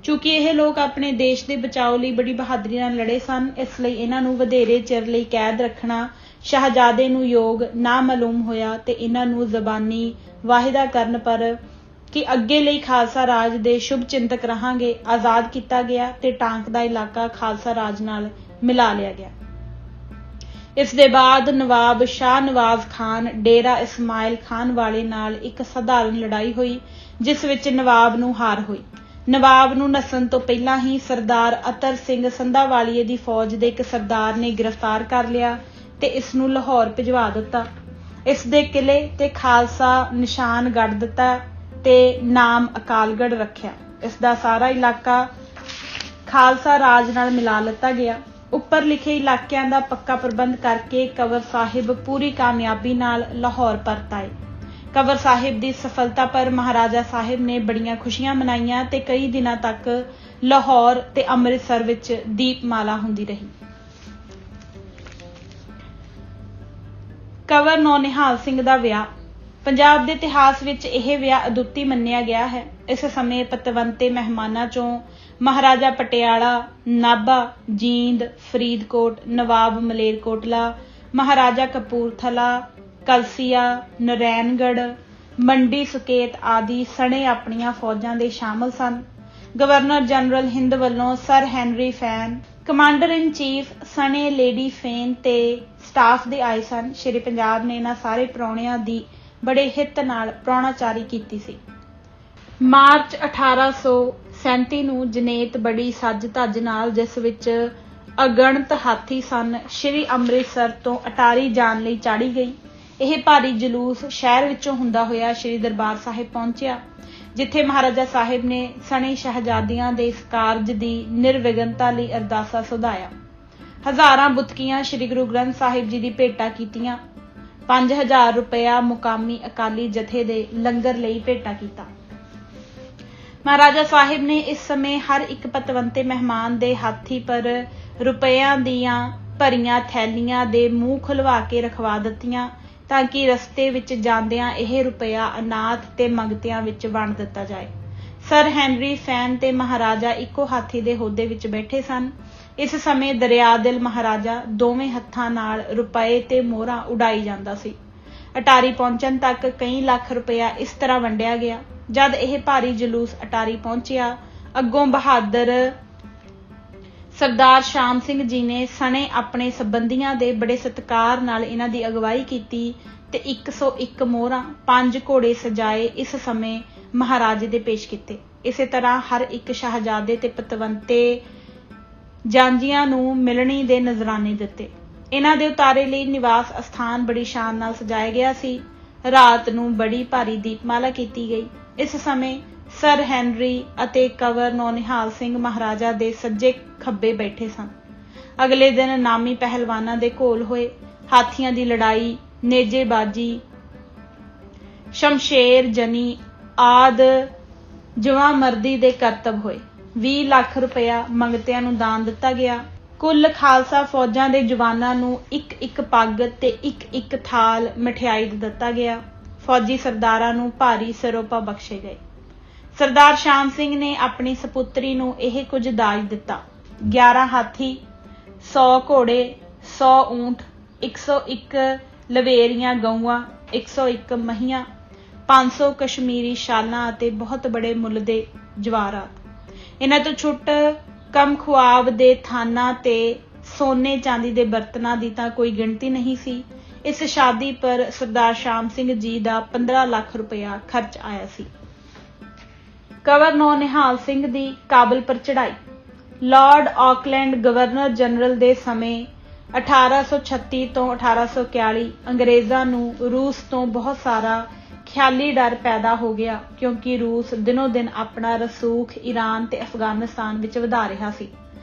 ਚੂੰਕਿ ਇਹ ਲੋਕ ਆਪਣੇ ਦੇਸ਼ ਦੇ ਬਚਾਓ ਲਈ ਬੜੀ ਬਹਾਦਰੀ ਨਾਲ ਲੜੇ ਸਨ, ਇਸ ਲਈ ਇਹਨਾਂ ਨੂੰ ਵਧੇਰੇ ਚਿਰ ਲਈ ਕੈਦ ਰੱਖਣਾ ਸ਼ਹਿਜ਼ਾਦੇ ਨੂੰ ਯੋਗ ਨਾ ਮਾਲੂਮ ਹੋਇਆ ਤੇ ਇਹਨਾਂ ਨੂੰ ਜ਼ਬਾਨੀ ਵਾਹਿਦਾ ਕਰਨ ਪਰ ਕਿ ਅੱਗੇ ਲਈ ਖਾਲਸਾ ਰਾਜ ਦੇ ਸ਼ੁਭ ਚਿੰਤਕ ਰਹਾਂਗੇ, ਆਜ਼ਾਦ ਕੀਤਾ ਗਿਆ ਤੇ ਟਾਂਕ ਦਾ ਇਲਾਕਾ ਖਾਲਸਾ ਰਾਜ ਨਾਲ ਮਿਲਾ ਲਿਆ ਗਿਆ। ਇਸ ਦੇ ਬਾਅਦ ਨਵਾਬ ਸ਼ਾਹ ਨਵਾਜ਼ ਖਾਨ ਡੇਰਾ ਇਸਮਾਇਲ ਖਾਨ ਵਾਲੇ ਨਾਲ ਇੱਕ ਸਧਾਰਨ ਲੜਾਈ ਹੋਈ, ਜਿਸ ਵਿੱਚ ਨਵਾਬ ਨੂੰ ਹਾਰ ਹੋਈ। ਨਵਾਬ ਨੂੰ ਨੱਸਣ ਤੋਂ ਪਹਿਲਾਂ ਹੀ ਸਰਦਾਰ ਅਤਰ ਸਿੰਘ ਸੰਧਾਵਾਲੀਏ ਦੀ ਫੌਜ ਦੇ ਇੱਕ ਸਰਦਾਰ ਨੇ ਗ੍ਰਿਫਤਾਰ ਕਰ ਲਿਆ ਤੇ ਇਸ ਨੂੰ ਲਾਹੌਰ ਭਿਜਵਾ ਦਿੱਤਾ। ਇਸ ਦੇ ਕਿਲੇ ਤੇ ਖਾਲਸਾ ਨਿਸ਼ਾਨ ਗੱਡ ਦਿੱਤਾ ਤੇ ਨਾਮ ਅਕਾਲਗੜ੍ਹ ਰੱਖਿਆ। ਇਸ ਦਾ ਸਾਰਾ ਇਲਾਕਾ ਖਾਲਸਾ ਰਾਜ ਨਾਲ ਮਿਲਾ ਲਿੱਤਾ ਗਿਆ। ਉੱਪਰ ਲਿਖੇ ਇਲਾਕਿਆਂ ਦਾ ਪੱਕਾ ਪ੍ਰਬੰਧ ਕਰਕੇ ਕੰਵਰ ਸਾਹਿਬ ਪੂਰੀ ਕਾਮਯਾਬੀ ਨਾਲ ਲਾਹੌਰ ਪਰਤ ਆਏ। ਕੰਵਰ ਸਾਹਿਬ ਦੀ ਸਫਲਤਾ ਪਰ ਮਹਾਰਾਜਾ ਸਾਹਿਬ ਨੇ ਬੜੀਆਂ ਖੁਸ਼ੀਆਂ ਮਨਾਈਆਂ ਤੇ ਕਈ ਦਿਨਾਂ ਤੱਕ ਲਾਹੌਰ ਤੇ ਅੰਮ੍ਰਿਤਸਰ ਵਿੱਚ ਦੀਪਮਾਲਾ ਹੁੰਦੀ ਰਹੀ। ਕੰਵਰ ਨੌਨਿਹਾਲ ਸਿੰਘ ਦਾ ਵਿਆਹ। ਪੰਜਾਬ ਦੇ ਇਤਿਹਾਸ ਵਿੱਚ ਇਹ ਵਿਆਹ ਅਦੁੱਤੀ ਮੰਨਿਆ ਗਿਆ ਹੈ। ਇਸ ਸਮੇਂ ਪਤਵੰਤੇ ਮਹਿਮਾਨਾਂ ਚੋਂ ਮਹਾਰਾਜਾ ਪਟਿਆਲਾ, ਨਾਭਾ, ਜੀਂਦ, ਫਰੀਦਕੋਟ, ਨਵਾਬ ਮਲੇਰਕੋਟਲਾ, ਮਹਾਰਾਜਾ ਕਪੂਰਥਲਾ, ਕਲਸੀਆ, ਨਰੈਣਗੜ੍ਹ, ਮੰਡੀ ਸੁਕੇਤ ਆਦਿ ਸਣੇ ਆਪਣੀਆਂ ਫੌਜਾਂ ਦੇ ਸ਼ਾਮਲ ਸਨ। ਗਵਰਨਰ ਜਨਰਲ ਹਿੰਦ ਵੱਲੋਂ ਸਰ ਹੈਨਰੀ ਫੈਨ, ਕਮਾਂਡਰ ਇਨ ਚੀਫ ਸਣੇ ਲੇਡੀ ਫੇਨ ਤੇ ਸਟਾਫ ਦੇ ਆਏ ਸਨ। ਸ਼੍ਰੀ ਪੰਜਾਬ ਨੇ ਇਹਨਾਂ ਸਾਰੇ ਪ੍ਰਾਹੁਣਿਆਂ ਦੀ ਬੜੇ ਹਿੱਤ ਨਾਲ ਪ੍ਰਾਹੁਣਾਚਾਰੀ ਕੀਤੀ ਸੀ। ਮਾਰਚ 1837 ਨੂੰ ਜਨੇਤ ਬੜੀ ਸੱਜ ਧੱਜ ਨਾਲ, ਜਿਸ ਵਿੱਚ ਅਗਣਤ ਹਾਥੀ ਸਨ, ਸ਼੍ਰੀ ਅੰਮ੍ਰਿਤਸਰ ਤੋਂ ਅਟਾਰੀ ਜਾਣ ਲਈ ਚਾੜੀ ਗਈ। ਇਹ ਭਾਰੀ ਜਲੂਸ ਸ਼ਹਿਰ ਵਿੱਚੋਂ ਹੁੰਦਾ ਹੋਇਆ ਸ਼੍ਰੀ ਦਰਬਾਰ ਸਾਹਿਬ ਪਹੁੰਚਿਆ, ਜਿੱਥੇ ਮਹਾਰਾਜਾ ਸਾਹਿਬ ਨੇ ਸਣੇ ਸ਼ਹਿਜ਼ਾਦੀਆਂ ਦੇ ਇਸ ਕਾਰਜ ਦੀ ਨਿਰਵਿਘਨਤਾ ਲਈ ਅਰਦਾਸਾ ਸੁਧਾਇਆ। ਹਜ਼ਾਰਾਂ ਬੁਤਕੀਆਂ ਸ਼੍ਰੀ ਗੁਰੂ ਗ੍ਰੰਥ ਸਾਹਿਬ ਜੀ ਦੀ ਭੇਟਾ ਕੀਤੀਆਂ। 5000 ਰੁਪਇਆ ਮੁਕਾਮੀ ਅਕਾਲੀ ਜਥੇ ਦੇ ਲੰਗਰ ਲਈ ਭੇਟਾ ਕੀਤਾ। ਮਹਾਰਾਜਾ ਸਾਹਿਬ ਨੇ ਇਸ ਸਮੇਂ ਹਰ ਇੱਕ ਪਤਵੰਤੇ ਮਹਿਮਾਨ ਦੇ ਹਾਥੀ ਪਰ ਰੁਪਇਆਂ ਦੀਆਂ ਭਰੀਆਂ ਥੈਲੀਆਂ ਦੇ ਮੂੰਹ ਖੁਲਵਾ ਕੇ ਰਖਵਾ ਦਿੱਤੀਆਂ, ਤਾਂ ਕਿ ਰਸਤੇ ਵਿੱਚ ਜਾਂਦਿਆਂ ਇਹ ਰੁਪਇਆ ਅਨਾਥ ਤੇ ਮੰਗਤਿਆਂ ਵਿੱਚ ਵੰਡ ਦਿੱਤਾ ਜਾਏ। ਸਰ ਹੈਨਰੀ ਫੈਨ ਤੇ ਮਹਾਰਾਜਾ ਇੱਕੋ ਹਾਥੀ ਦੇ ਹੋਦੇ ਵਿੱਚ ਬੈਠੇ ਸਨ। ਇਸ ਸਮੇਂ ਦਰਿਆਦਿਲ ਮਹਾਰਾਜਾ ਦੋਵੇਂ ਹੱਥਾਂ ਨਾਲ ਰੁਪਏ ਤੇ ਮੋਹਰਾਂ ਉਡਾਈ ਜਾਂਦਾ ਸੀ। ਅਟਾਰੀ ਪਹੁੰਚਣ ਤੱਕ ਕਈ ਲੱਖ ਰੁਪਇਆ ਇਸ ਤਰ੍ਹਾਂ ਵੰਡਿਆ ਗਿਆ। ਜਦ ਇਹ ਭਾਰੀ ਜਲੂਸ ਅਟਾਰੀ ਪਹੁੰਚਿਆ, ਅੱਗੋਂ ਬਹਾਦਰ ਸਰਦਾਰ ਸ਼ਾਮ ਸਿੰਘ ਜੀ ਨੇ ਸਣੇ ਆਪਣੇ ਸੰਬੰਧੀਆਂ ਦੇ ਬੜੇ ਸਤਿਕਾਰ ਨਾਲ ਇਹਨਾਂ ਦੀ ਅਗਵਾਈ ਕੀਤੀ ਤੇ 101 ਮੋਹਰਾਂ 5 ਘੋੜੇ ਸਜਾਏ ਇਸ ਸਮੇਂ ਮਹਾਰਾਜੇ ਦੇ ਪੇਸ਼ ਕੀਤੇ। ਇਸੇ ਤਰ੍ਹਾਂ ਹਰ ਇੱਕ ਸ਼ਹਿਜ਼ਾਦੇ ਤੇ ਪਤਵੰਤੇ ਜਾਂਜੀਆਂ ਨੂੰ ਮਿਲਣੀ ਦੇ ਨਜ਼ਰਾਨੇ ਦਿੱਤੇ। ਇਹਨਾਂ ਦੇ ਉਤਾਰੇ ਲਈ ਨਿਵਾਸ ਅਸਥਾਨ ਬੜੀ ਸ਼ਾਨ ਨਾਲ ਸਜਾਇਆ ਗਿਆ ਸੀ। ਰਾਤ ਨੂੰ ਬੜੀ ਭਾਰੀ ਦੀਪਮਾਲਾ ਕੀਤੀ ਗਈ। ਇਸ ਸਮੇਂ ਸਰ ਹੈਨਰੀ ਅਤੇ ਕੰਵਰ ਨੌਨਿਹਾਲ ਸਿੰਘ ਮਹਾਰਾਜਾ ਦੇ ਸੱਜੇ ਖੱਬੇ ਬੈਠੇ ਸਨ। ਅਗਲੇ ਦਿਨ ਨਾਮੀ ਪਹਿਲਵਾਨਾਂ ਦੇ ਘੋਲ ਹੋਏ। ਹਾਥੀਆਂ ਦੀ ਲੜਾਈ, ਨੇਜੇਬਾਜੀ, ਸ਼ਮਸ਼ੇਰ ਜਨੀ ਆਦਿ ਜਵਾਂਮਰਦੀ ਦੇ ਕਰਤੱਵ ਹੋਏ। 20 ਲੱਖ ਰੁਪਇਆ ਮੰਗਤਿਆਂ ਨੂੰ ਦਾਨ ਦਿੱਤਾ ਗਿਆ। ਕੁੱਲ ਖਾਲਸਾ ਫੌਜਾਂ ਦੇ ਜਵਾਨਾਂ ਨੂੰ ਇੱਕ ਪੱਗ ਤੇ ਇੱਕ ਥਾਲ ਮਠਿਆਈ ਦਿੱਤਾ ਗਿਆ। ਫੌਜੀ ਸਰਦਾਰਾਂ ਨੂੰ ਭਾਰੀ ਸਿਰੋਪਾ ਬਖਸ਼ੇ ਗਏ। ਸਰਦਾਰ ਸ਼ਾਮ ਸਿੰਘ ਨੇ ਆਪਣੀ ਸਪੁੱਤਰੀ ਨੂੰ ਇਹ ਕੁਝ ਦਾਜ ਦਿੱਤਾ। 11 ਹਾਥੀ, 100 ਘੋੜੇ, 100 ਊਂਠ, 101 ਲਵੇਰੀਆਂ ਗਊਆਂ, 101 ਮਹੀਆਂ, 500 ਕਸ਼ਮੀਰੀ ਸ਼ਾਲਾਂ ਅਤੇ ਬਹੁਤ ਬੜੇ ਮੁੱਲ ਦੇ ਜਵਾਹਰਾਤ। ਇਹਨਾਂ ਤੋਂ ਛੁੱਟ ਕਮ ਖੁਆਬ ਦੇ ਥਾਨਾਂ ਤੇ ਸੋਨੇ ਚਾਂਦੀ ਦੇ ਬਰਤਨਾਂ ਦੀ ਤਾਂ ਕੋਈ ਗਿਣਤੀ ਨਹੀਂ ਸੀ। ਇਸ ਸ਼ਾਦੀ ਪਰ ਸਰਦਾਰ ਸ਼ਾਮ ਸਿੰਘ ਜੀ ਦਾ 15 ਲੱਖ ਰੁਪਇਆ ਖਰਚ ਆਇਆ ਸੀ। ਕੰਵਰ ਨੌਨਿਹਾਲ ਸਿੰਘ ਦੀ ਕਾਬਲ ਪਰ ਚੜ੍ਹਾਈ। ਲਾਰਡ ਆਕਲੈਂਡ ਗਵਰਨਰ ਜਨਰਲ ਦੇ ਸਮੇਂ 1836 ਤੋਂ 1841 ਅੰਗਰੇਜ਼ਾਂ ਨੂੰ ਰੂਸ ਤੋਂ ਬਹੁਤ ਸਾਰਾ ਖਿਆਲੀ ਡਰ ਪੈਦਾ ਹੋ ਗਿਆ, ਕਿਉਂਕਿ ਰੂਸ ਦਿਨੋਂ ਦਿਨ ਆਪਣਾ ਰਸੂਖ ਈਰਾਨ ਤੇ ਅਫਗਾਨਿਸਤਾਨ ਵਿੱਚ ਵਧਾ ਰਿਹਾ ਸੀ।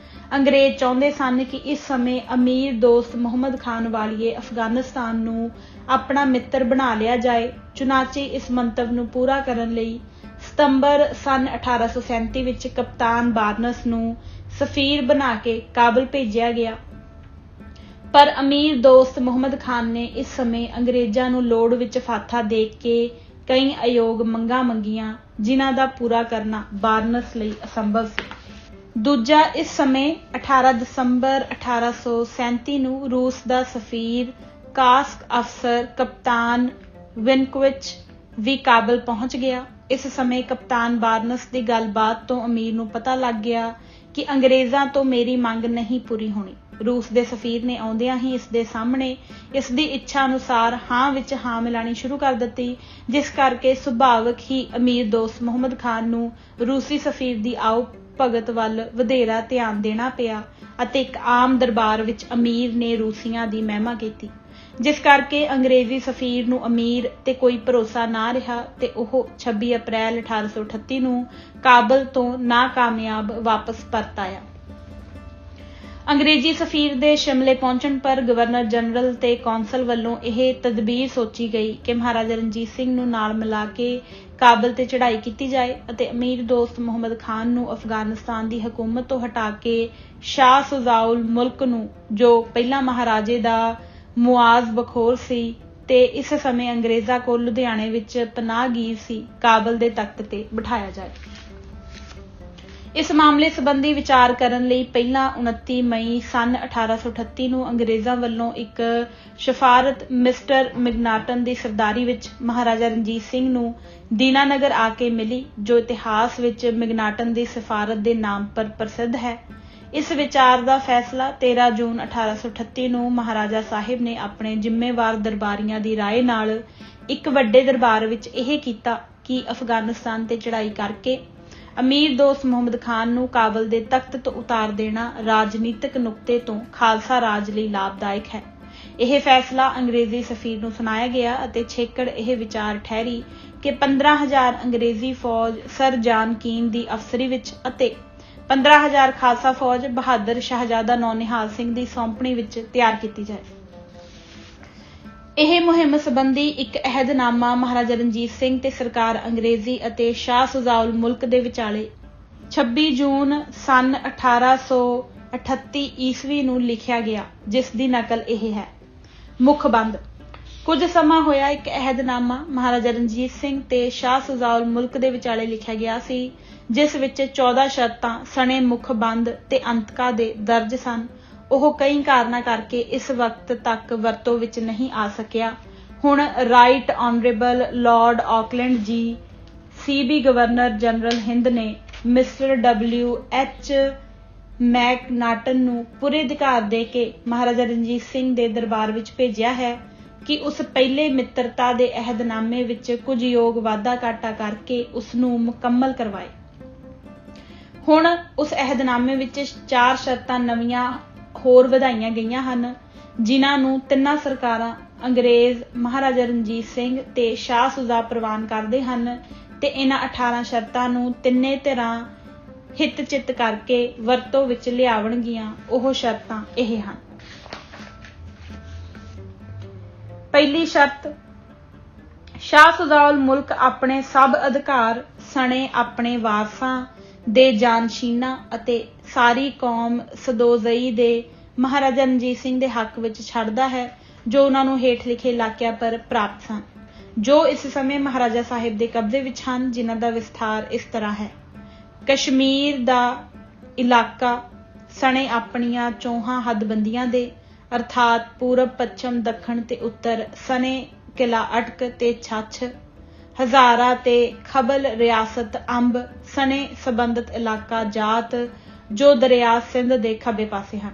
ਅੰਗਰੇਜ਼ ਚਾਹੁੰਦੇ ਸਨ ਕਿ ਇਸ ਸਮੇਂ ਅਮੀਰ ਦੋਸਤ ਮੁਹੰਮਦ ਖਾਨ ਵਾਲੀਏ ਅਫਗਾਨਿਸਤਾਨ ਨੂੰ ਆਪਣਾ ਮਿੱਤਰ ਬਣਾ ਲਿਆ ਜਾਏ। ਚੁਨਾਚੇ ਇਸ ਮੰਤਵ ਨੂੰ ਪੂਰਾ ਕਰਨ ਲਈ ਸਤੰਬਰ ਸੰਨ 1837 ਵਿੱਚ ਕਪਤਾਨ ਬਾਰਨਸ ਨੂੰ ਸਫੀਰ ਬਣਾ ਕੇ ਕਾਬਲ ਭੇਜਿਆ ਗਿਆ। ਪਰ ਅਮੀਰ ਦੋਸਤ ਮੁਹੰਮਦ ਖਾਨ ਨੇ ਇਸ ਸਮੇਂ ਅੰਗਰੇਜ਼ਾਂ ਨੂੰ ਲੋੜ ਵਿੱਚ ਫਾਥਾ ਦੇ ਕੇ ਕਈ ਅਯੋਗ ਮੰਗਾਂ ਮੰਗੀਆਂ, ਜਿਨ੍ਹਾਂ ਦਾ ਪੂਰਾ ਕਰਨਾ ਬਾਰਨਸ ਲਈ ਅਸੰਭਵ ਸੀ। ਦੂਜਾ, ਇਸ ਸਮੇਂ 18 ਦਸੰਬਰ 1837 ਨੂੰ ਰੂਸ ਦਾ ਸਫੀਰ ਕਾਸਕ ਅਫਸਰ ਕਪਤਾਨ ਵਿਨਕਵਿਚ ਵੀ ਕਾਬਲ ਪਹੁੰਚ ਗਿਆ। ਇਸ ਸਮੇਂ ਕਪਤਾਨ ਬਾਰਨਸ ਦੀ ਗੱਲਬਾਤ ਤੋਂ ਅਮੀਰ ਨੂੰ ਪਤਾ ਲੱਗ ਗਿਆ ਕਿ ਅੰਗਰੇਜ਼ਾਂ ਤੋਂ ਮੇਰੀ ਮੰਗ ਨਹੀਂ ਪੂਰੀ ਹੋਣੀ। ਰੂਸ ਦੇ ਸਫੀਰ ਨੇ ਆਉਂਦਿਆਂ ਹੀ ਇਸ ਦੇ ਸਾਹਮਣੇ ਇਸ ਦੀ ਇੱਛਾ ਅਨੁਸਾਰ ਹਾਂ ਵਿੱਚ ਹਾਂ ਮਿਲਾਣੀ ਸ਼ੁਰੂ ਕਰ ਦਿੱਤੀ, ਜਿਸ ਕਰਕੇ ਸੁਭਾਵਕ ਹੀ ਅਮੀਰ ਦੋਸਤ ਮੁਹੰਮਦ ਖਾਨ ਨੂੰ ਰੂਸੀ ਸਫੀਰ ਦੀ ਆਓ ਭਗਤ ਵੱਲ ਵਧੇਰਾ ਧਿਆਨ ਦੇਣਾ ਪਿਆ ਅਤੇ ਇੱਕ ਆਮ ਦਰਬਾਰ ਵਿੱਚ ਅਮੀਰ ਨੇ ਰੂਸੀਆਂ ਦੀ ਮਹਿਮਾ ਕੀਤੀ, ਜਿਸ ਕਰਕੇ ਅੰਗਰੇਜ਼ੀ ਸਫੀਰ ਨੂੰ ਅਮੀਰ ਤੇ ਕੋਈ ਭਰੋਸਾ ਨਾ ਰਿਹਾ ਤੇ ਉਹ 26 ਅਪ੍ਰੈਲ 1838 ਨੂੰ ਕਾਬਲ ਤੋਂ ਨਾਕਾਮਯਾਬ ਵਾਪਸ ਪਰਤ ਆਇਆ। ਅੰਗਰੇਜ਼ੀ ਸਫੀਰ ਦੇ ਸ਼ਿਮਲੇ ਪਹੁੰਚਣ ਪਰ ਗਵਰਨਰ ਜਨਰਲ ਤੇ ਕੌਂਸਲ ਵੱਲੋਂ ਇਹ ਤਦਬੀਰ ਸੋਚੀ ਗਈ ਕਿ ਮਹਾਰਾਜਾ ਰਣਜੀਤ ਸਿੰਘ ਨੂੰ ਨਾਲ ਮਿਲਾ ਕੇ ਕਾਬਲ ਤੇ ਚੜ੍ਹਾਈ ਕੀਤੀ ਜਾਏ ਅਤੇ ਅਮੀਰ ਦੋਸਤ ਮੁਹੰਮਦ ਖਾਨ ਨੂੰ ਅਫਗਾਨਿਸਤਾਨ ਦੀ ਹਕੂਮਤ ਤੋਂ ਹਟਾ ਕੇ ਸ਼ਾਹ ਸੁਜਾਉਲ ਮੁਲਕ ਨੂੰ, ਜੋ ਪਹਿਲਾਂ ਮਹਾਰਾਜੇ ਦਾ ਮੁਆਜ਼ ਬਖੋਰ ਸੀ ਤੇ ਇਸ ਸਮੇਂ ਅੰਗਰੇਜ਼ਾਂ ਕੋਲ ਲੁਧਿਆਣੇ ਵਿੱਚ ਪਨਾਹਗੀਰ ਸੀ, ਕਾਬਲ ਦੇ ਤਖਤ ਤੇ ਬਿਠਾਇਆ ਜਾਏ। ਇਸ ਮਾਮਲੇ ਸੰਬੰਧੀ ਵਿਚਾਰ ਕਰਨ ਲਈ ਪਹਿਲਾਂ 29 ਮਈ ਸੰਨ 1838 ਨੂੰ ਅੰਗਰੇਜ਼ਾਂ ਵੱਲੋਂ ਇੱਕ ਸਿਫਾਰਤ ਮਿਸਟਰ ਮੈਗਨਾਟਨ ਦੀ ਸਰਦਾਰੀ ਵਿੱਚ ਮਹਾਰਾਜਾ ਰਣਜੀਤ ਸਿੰਘ ਨੂੰ ਦੀਨਾਨਗਰ ਆ ਕੇ ਮਿਲੀ, ਜੋ ਇਤਿਹਾਸ ਵਿੱਚ ਮੈਗਨਾਟਨ ਦੀ ਸਿਫਾਰਤ ਦੇ ਨਾਮ ਪਰ ਪ੍ਰਸਿੱਧ ਹੈ। इस विचार का फैसला 13 जून 1838 ਨੂੰ महाराजा साहिब ने अपने जिम्मेवार दरबारियों की राय नाल एक वड्डे दरबार विच यह कीता कि अफगानिस्तान ते चढ़ाई करके अमीर दोस्त मुहम्मद खान नूं काबल दे तख्त तो उतार देना राजनीतिक नुकते तो खालसा राज लई लाभदायक है। यह फैसला अंग्रेजी सफीर नूं सुनाया गया अते छेकड़ यह विचार ठहरी कि 15,000 अंग्रेजी फौज सर जान कीन की अफसरी विच अते 15,000 खालसा फौज बहादुर शाहजादा नौनिहाल सिंह की सौंपणी विच तैयार की जाए। यह मुहिम संबंधी एक अहदनामा महाराजा रणजीत सिंह ते सरकार अंग्रेजी अते शाह सुजाउल मुल्क दे विचाले 26 जून सन 1838 ईस्वी नूं लिखिया गया, जिस दी नकल यह है। मुख बंद कुछ समा होया एक अहदनामा महाराजा रणजीत सिंह ते शाह सुजाउल मुल्क दे विचाले लिखिया गया सी, जिस विच 14 शर्तां सने मुख बंद ते अंतका दे दर्ज सन। ਉਹ कई ਕਾਰਨਾਂ करके इस वक्त तक वरतों विच नहीं आ सकिया। हुण राइट ऑनरेबल लॉर्ड ऑकलैंड जी CB गवर्नर जनरल हिंद ने मिस्टर WH मैकनाटन नूं पूरे अधिकार दे के महाराजा रणजीत सिंह दे दरबार विच भेजिया है कि उस पहले मित्रता दे अहदनामे विच कुछ योग वाधा घाटा करके उस नूं मुकम्मल करवाए। हुण उस अहदनामे विच 4 शर्तां नवीआं होर वधाईआं गईआं हन, जिन्हां नूं तिन्नां सरकारां अंग्रेज महाराजा रणजीत सिंह ते शाह सुजा प्रवान करदे हन ते इन्हां 18 शर्तां नूं तिन्ने धिरां हित चित करके वरतों विच लियावणगीआं। ओह शर्तां यह हन। पहली शर्त, शाह सुजाउल मुल्क अपने सब अधिकार सने अपने वारसां दे जानशीना अते सारी कौम सदोजई दे महाराजा रणजीत सिंह दे हक विच छड्डदा है, जो उन्होंने हेठ लिखे इलाकिਆਂ पर प्राप्त सन, जो इस समय महाराजा साहिब दे कब्जे विच हन, जिन्हां दा विस्तार इस तरह है। कश्मीर दा इलाका सने अपनियां चौहां हदबंदियां दे अर्थात पूरब पश्चिम दक्षिण ते उत्तर सने किला अटक ते छछ हजारा ते खबल रियासत अंब सने संबंधित इलाका जात जो दरिया सिंध दे खब्बे पासे हैं।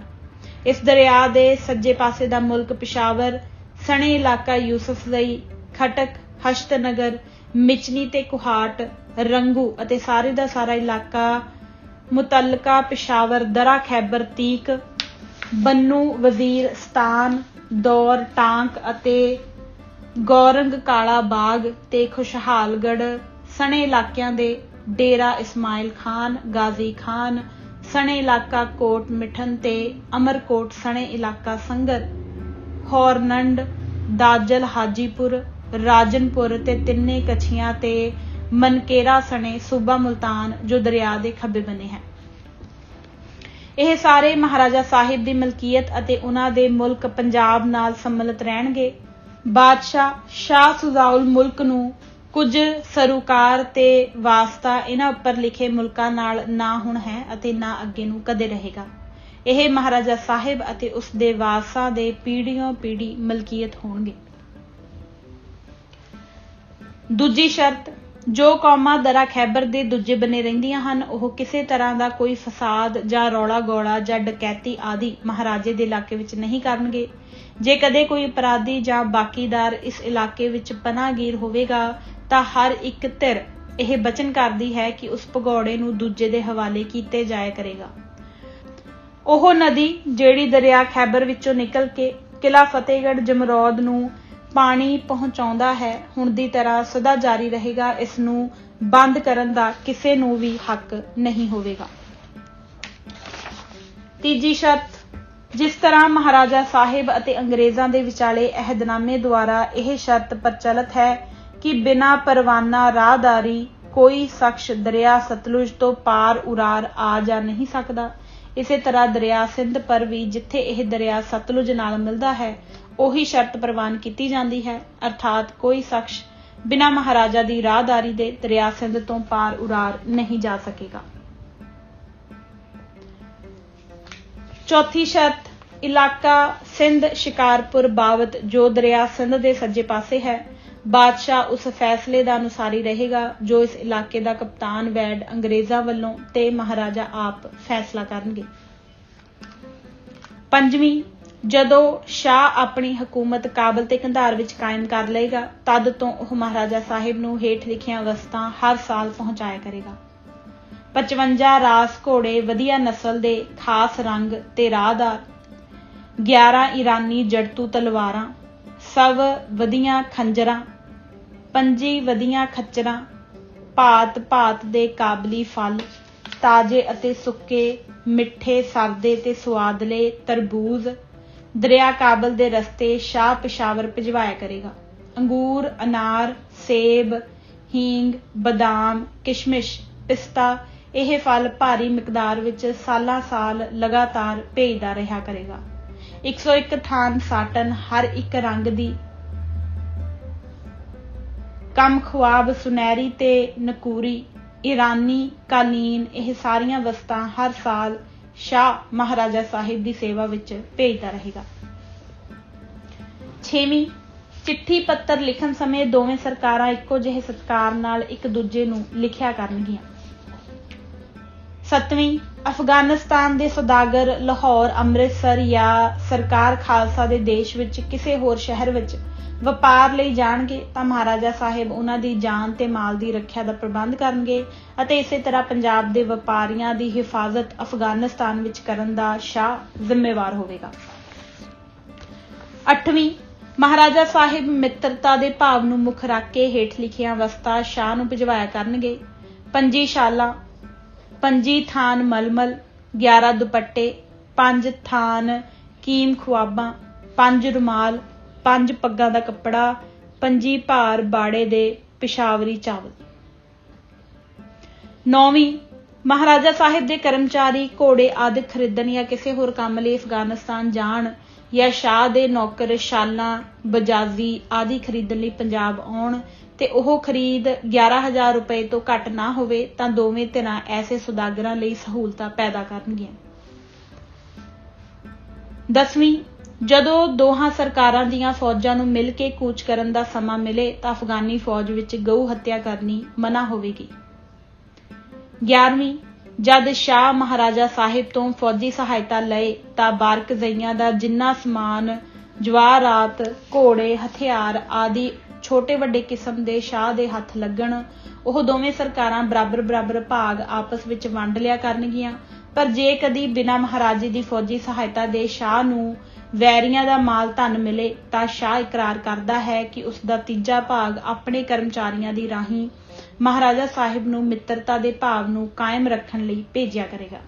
इस दरिया दे सज्जे पासे दा मुल्क पिशावर सने इलाका यूसुफजई खटक हश्तनगर मिचनी ते कुहाट रंगू अते सारे दा सारा इलाका मुतलका पिशावर दरा खैबर तीक बन्नू वजीर स्थान दौर टांक अते गौरंग काला बाग ते खुशहालगढ़ सने इलाकिਆਂ दे डेरा इस्माइल खान गाजी खान सने इलाका कोट मिठन ते अमरकोट सने इलाका संगर हॉर्नंड दाजल हाजीपुर राजनपुर ते तिन्ने कछियां ते मनकेरा सने सूबा मुल्तान जो दरिया दे खब्बे बने हैं। यह सारे महाराजा साहिब दी मलकीयत अते उन्हां दे मुल्क पंजाब नाल सम्मिलित रहणगे। बादशाह शाह सुजाउल मुल्क नूं कुछ सरूकार ते वास्ता इन्हां उपर लिखे मुल्कां नाल ना हुण है अते ना अगे नूं कदे रहेगा। यह महाराजा साहिब अते उस दे वारसां दे पीढ़ियों पीढ़ी मलकीयत होणगे। दूजी शर्त, जो कौमां दरा खैबर दे दूजे बने रहिंदियां हन, ओह किसी तरह का कोई फसाद जां रौला गौला जां डकैती आदि महाराजे दे इलाके विच नहीं करनगे। जे कदे कोई अपराधी जां बाकीदार इस इलाके विच पनाहगीर होवेगा तां हर एक धिर यह बचन करदी है कि उस भगौड़े नूं दूजे दे हवाले कीते जाया करेगा। ओह नदी जिहड़ी दरिया खैबर विचों निकल के किला फतेहगढ़ जमरौद नूं पानी पहुंचाउंदा है, हुण दी तरह सदा जारी रहेगा। इस नूं बंद करन दा किसे नूं भी हक नहीं होवेगा। तीजी शर्त, जिस तरह महाराजा साहिब अते अंग्रेज़ां दे विचाले अहदनामे द्वारा यह शर्त प्रचलित है कि बिना परवाना राहदारी कोई शख्स दरिया सतलुज तो पार उरार आ जा नहीं सकता। इसे तरह दरिया सिंध पर भी जिथे यह दरिया सतलुज नाल मिलता है उही शर्त प्रवान की जाती है, अर्थात कोई शख्स बिना महाराजा की राहदारी दे दरिया सिंध तो पार उरार नहीं जा सकेगा। चौथी शर्त, इलाका सिंध शिकारपुर बावत जो दरिया सिंध के सज्जे पासे है, बादशाह उस फैसले का अनुसारी रहेगा जो इस इलाके का कप्तान वैड अंग्रेज़ां वल्लों ते महाराजा आप फैसला करनगे। ਪੰਜਵੀਂ, ਜਦੋਂ ਸ਼ਾਹ ਆਪਣੀ ਹਕੂਮਤ ਕਾਬਲ ਤੇ ਕੰਧਾਰ ਵਿੱਚ ਕਾਇਮ ਕਰ ਲਏਗਾ ਤਦ ਤੋਂ ਉਹ ਮਹਾਰਾਜਾ ਸਾਹਿਬ ਨੂੰ ਹੇਠ ਲਿਖੀਆਂ ਵਸਤਾਂ ਹਰ ਸਾਲ ਪਹੁੰਚਾਇਆ ਕਰੇਗਾ। 55 ਰਾਸ ਘੋੜੇ ਵਧੀਆ ਨਸਲ ਦੇ ਖਾਸ ਰੰਗ ਤੇ ਰਾਹਦਾਰ, 11 ਈਰਾਨੀ ਜੜਤੂ ਤਲਵਾਰਾਂ, ਸਭ ਵਧੀਆਂ ਖੰਜਰਾਂ, 25 ਵਧੀਆਂ ਖੱਚਰਾਂ, ਭਾਤ ਭਾਤ ਦੇ ਕਾਬਲੀ ਫਲ, ਤਾਜ਼ੇ ਅਤੇ ਸੁੱਕੇ, ਮਿੱਠੇ ਸਰਦੇ ਤੇ ਸੁਆਦਲੇ ਤਰਬੂਜ਼ ਦਰਿਆ ਕਾਬਲ ਦੇ ਰਸਤੇ ਸ਼ਾਹ ਪਿਸ਼ਾਵਰ ਭਿਜਵਾਇਆ ਕਰੇਗਾ। ਅੰਗੂਰ, ਅਨਾਰ, ਸੇਬ, ਹੀਂਗ, ਬਦਾਮ, ਕਿਸ਼ਮਿਸ਼, ਪਿਸਤਾ ਇਹ ਫਲ ਭਾਰੀ ਮਿਕਦਾਰ ਵਿੱਚ ਸਾਲਾਂ ਸਾਲ ਲਗਾਤਾਰ ਭੇਜਦਾ ਰਿਹਾ ਕਰੇਗਾ। 101 ਥਾਨ ਸਾਟਨ ਹਰ ਇੱਕ ਰੰਗ ਦੀ ਕਮ ਖੁਆਬ ਸੁਨਹਿਰੀ ਤੇ ਨਕੂਰੀ ਈਰਾਨੀ ਕਾਲੀਨ ਇਹ ਸਾਰੀਆਂ ਵਸਤਾਂ ਹਰ ਸਾਲ ਸ਼ਾਹ ਮਹਾਰਾਜਾ ਸਾਹਿਬ ਦੀ ਸੇਵਾ ਵਿੱਚ ਭੇਜਦਾ ਰਹੇਗਾ। 6ਵੀਂ, ਚਿੱਠੀ ਪੱਤਰ ਲਿਖਣ ਸਮੇਂ ਦੋਵੇਂ ਸਰਕਾਰਾਂ ਇੱਕੋ ਜਿਹੇ ਸਤਿਕਾਰ ਨਾਲ ਇੱਕ ਦੂਜੇ ਨੂੰ ਲਿਖਿਆ ਕਰਨਗੀਆਂ। 7ਵੀਂ, ਅਫਗਾਨਿਸਤਾਨ ਦੇ ਸੌਦਾਗਰ ਲਾਹੌਰ, ਅੰਮ੍ਰਿਤਸਰ ਜਾਂ ਸਰਕਾਰ ਖਾਲਸਾ ਦੇ ਦੇਸ਼ ਵਿੱਚ ਕਿਸੇ ਹੋਰ ਸ਼ਹਿਰ ਵਿੱਚ ਵਪਾਰ ਲਈ ਜਾਣਗੇ ਤਾਂ ਮਹਾਰਾਜਾ ਸਾਹਿਬ ਉਹਨਾਂ ਦੀ ਜਾਨ ਤੇ ਮਾਲ ਦੀ ਰੱਖਿਆ ਦਾ ਪ੍ਰਬੰਧ ਕਰਨਗੇ ਅਤੇ ਇਸੇ ਤਰ੍ਹਾਂ ਪੰਜਾਬ ਦੇ ਵਪਾਰੀਆਂ ਦੀ ਹਿਫਾਜ਼ਤ ਅਫਗਾਨਿਸਤਾਨ ਵਿੱਚ ਕਰਨ ਦਾ ਸ਼ਾਹ ਜ਼ਿੰਮੇਵਾਰ ਹੋਵੇਗਾ। 8ਵੀਂ, ਮਹਾਰਾਜਾ ਸਾਹਿਬ ਮਿੱਤਰਤਾ ਦੇ ਭਾਵ ਨੂੰ ਮੁੱਖ ਰੱਖ ਕੇ ਹੇਠ ਲਿਖੀਆਂ ਵਸਤਾਂ ਸ਼ਾਹ ਨੂੰ ਭਿਜਵਾਇਆ ਕਰਨਗੇ। 25 ਸ਼ਾਲਾਂ, 25 ਥਾਨ ਮਲਮਲ, 11 ਦੁਪੱਟੇ, 5 ਥਾਨ ਕੀਮ ਖੁਆਬਾਂ, 5 ਰੁਮਾਲ, 5 ਪੱਗਾਂ ਦਾ ਕੱਪੜਾ, 25 ਭਾਰ ਬਾੜੇ ਦੇ ਪਿਸ਼ਾਵਰੀ ਚਾਵਲ। 9ਵੀਂ, ਮਹਾਰਾਜਾ ਸਾਹਿਬ ਦੇ ਕਰਮਚਾਰੀ ਘੋੜੇ ਆਦਿ ਖਰੀਦਣ ਜਾਂ ਕਿਸੇ ਹੋਰ ਕੰਮ ਲਈ ਅਫਗਾਨਿਸਤਾਨ ਜਾਣ ਜਾਂ ਸ਼ਾਹ ਦੇ ਨੌਕਰ ਸ਼ਾਲਾਂ, ਬਜਾਜ਼ੀ ਆਦਿ ਖਰੀਦਣ ਲਈ ਪੰਜਾਬ ਆਉਣ ਤੇ ਉਹ ਖਰੀਦ 11,000 ਰੁਪਏ ਤੋਂ ਘੱਟ ਨਾ ਹੋਵੇ ਤਾਂ ਦੋਵੇਂ ਧਿਰਾਂ ਐਸੇ ਸੁਦਾਗਰਾਂ ਲਈ ਸਹੂਲਤਾਂ ਪੈਦਾ ਕਰਨਗੀਆਂ। 10ਵੀਂ, ਜਦੋਂ ਦੋਹਾਂ ਸਰਕਾਰਾਂ ਦੀਆਂ ਫੌਜਾਂ ਨੂੰ ਮਿਲ ਕੇ ਕੂਚ ਕਰਨ ਦਾ ਸਮਾਂ ਮਿਲੇ ਤਾਂ ਅਫਗਾਨੀ ਫੌਜ ਵਿੱਚ ਗਊ ਹੱਤਿਆ ਕਰਨੀ ਮਨ੍ਹਾ ਹੋਵੇਗੀ। 11ਵੀਂ, ਜਦ ਸ਼ਾਹ ਮਹਾਰਾਜਾ ਸਾਹਿਬ ਤੋਂ ਫੌਜੀ ਸਹਾਇਤਾ ਲਏ ਤਾਂ ਬਾਰਕਜ਼ਈਆਂ ਦਾ ਜਿੰਨਾ ਸਮਾਨ, ਜਵਾਹਰਾਤ, ਘੋੜੇ, ਹਥਿਆਰ ਆਦਿ ਛੋਟੇ ਵੱਡੇ ਕਿਸਮ ਦੇ ਸ਼ਾਹ ਦੇ ਹੱਥ ਲੱਗਣ ਉਹ ਦੋਵੇਂ ਸਰਕਾਰਾਂ ਬਰਾਬਰ ਭਾਗ ਆਪਸ ਵਿੱਚ ਵੰਡ ਲਿਆ ਕਰਨਗੀਆਂ। ਪਰ ਜੇ ਕਦੀ ਬਿਨਾਂ ਮਹਾਰਾਜੇ ਦੀ ਫੌਜੀ ਸਹਾਇਤਾ ਦੇ ਸ਼ਾਹ ਨੂੰ ਵੈਰੀਆਂ ਦਾ ਮਾਲ ਧਨ ਮਿਲੇ ਤਾਂ ਸ਼ਾਹ ਇਕਰਾਰ ਕਰਦਾ ਹੈ ਕਿ ਉਸ ਦਾ ਤੀਜਾ ਭਾਗ ਆਪਣੇ ਕਰਮਚਾਰੀਆਂ ਦੀ ਰਾਹੀਂ ਮਹਾਰਾਜਾ ਸਾਹਿਬ ਨੂੰ ਮਿੱਤਰਤਾ ਦੇ ਭਾਵ ਨੂੰ ਕਾਇਮ ਰੱਖਣ ਲਈ ਭੇਜਿਆ ਕਰੇਗਾ।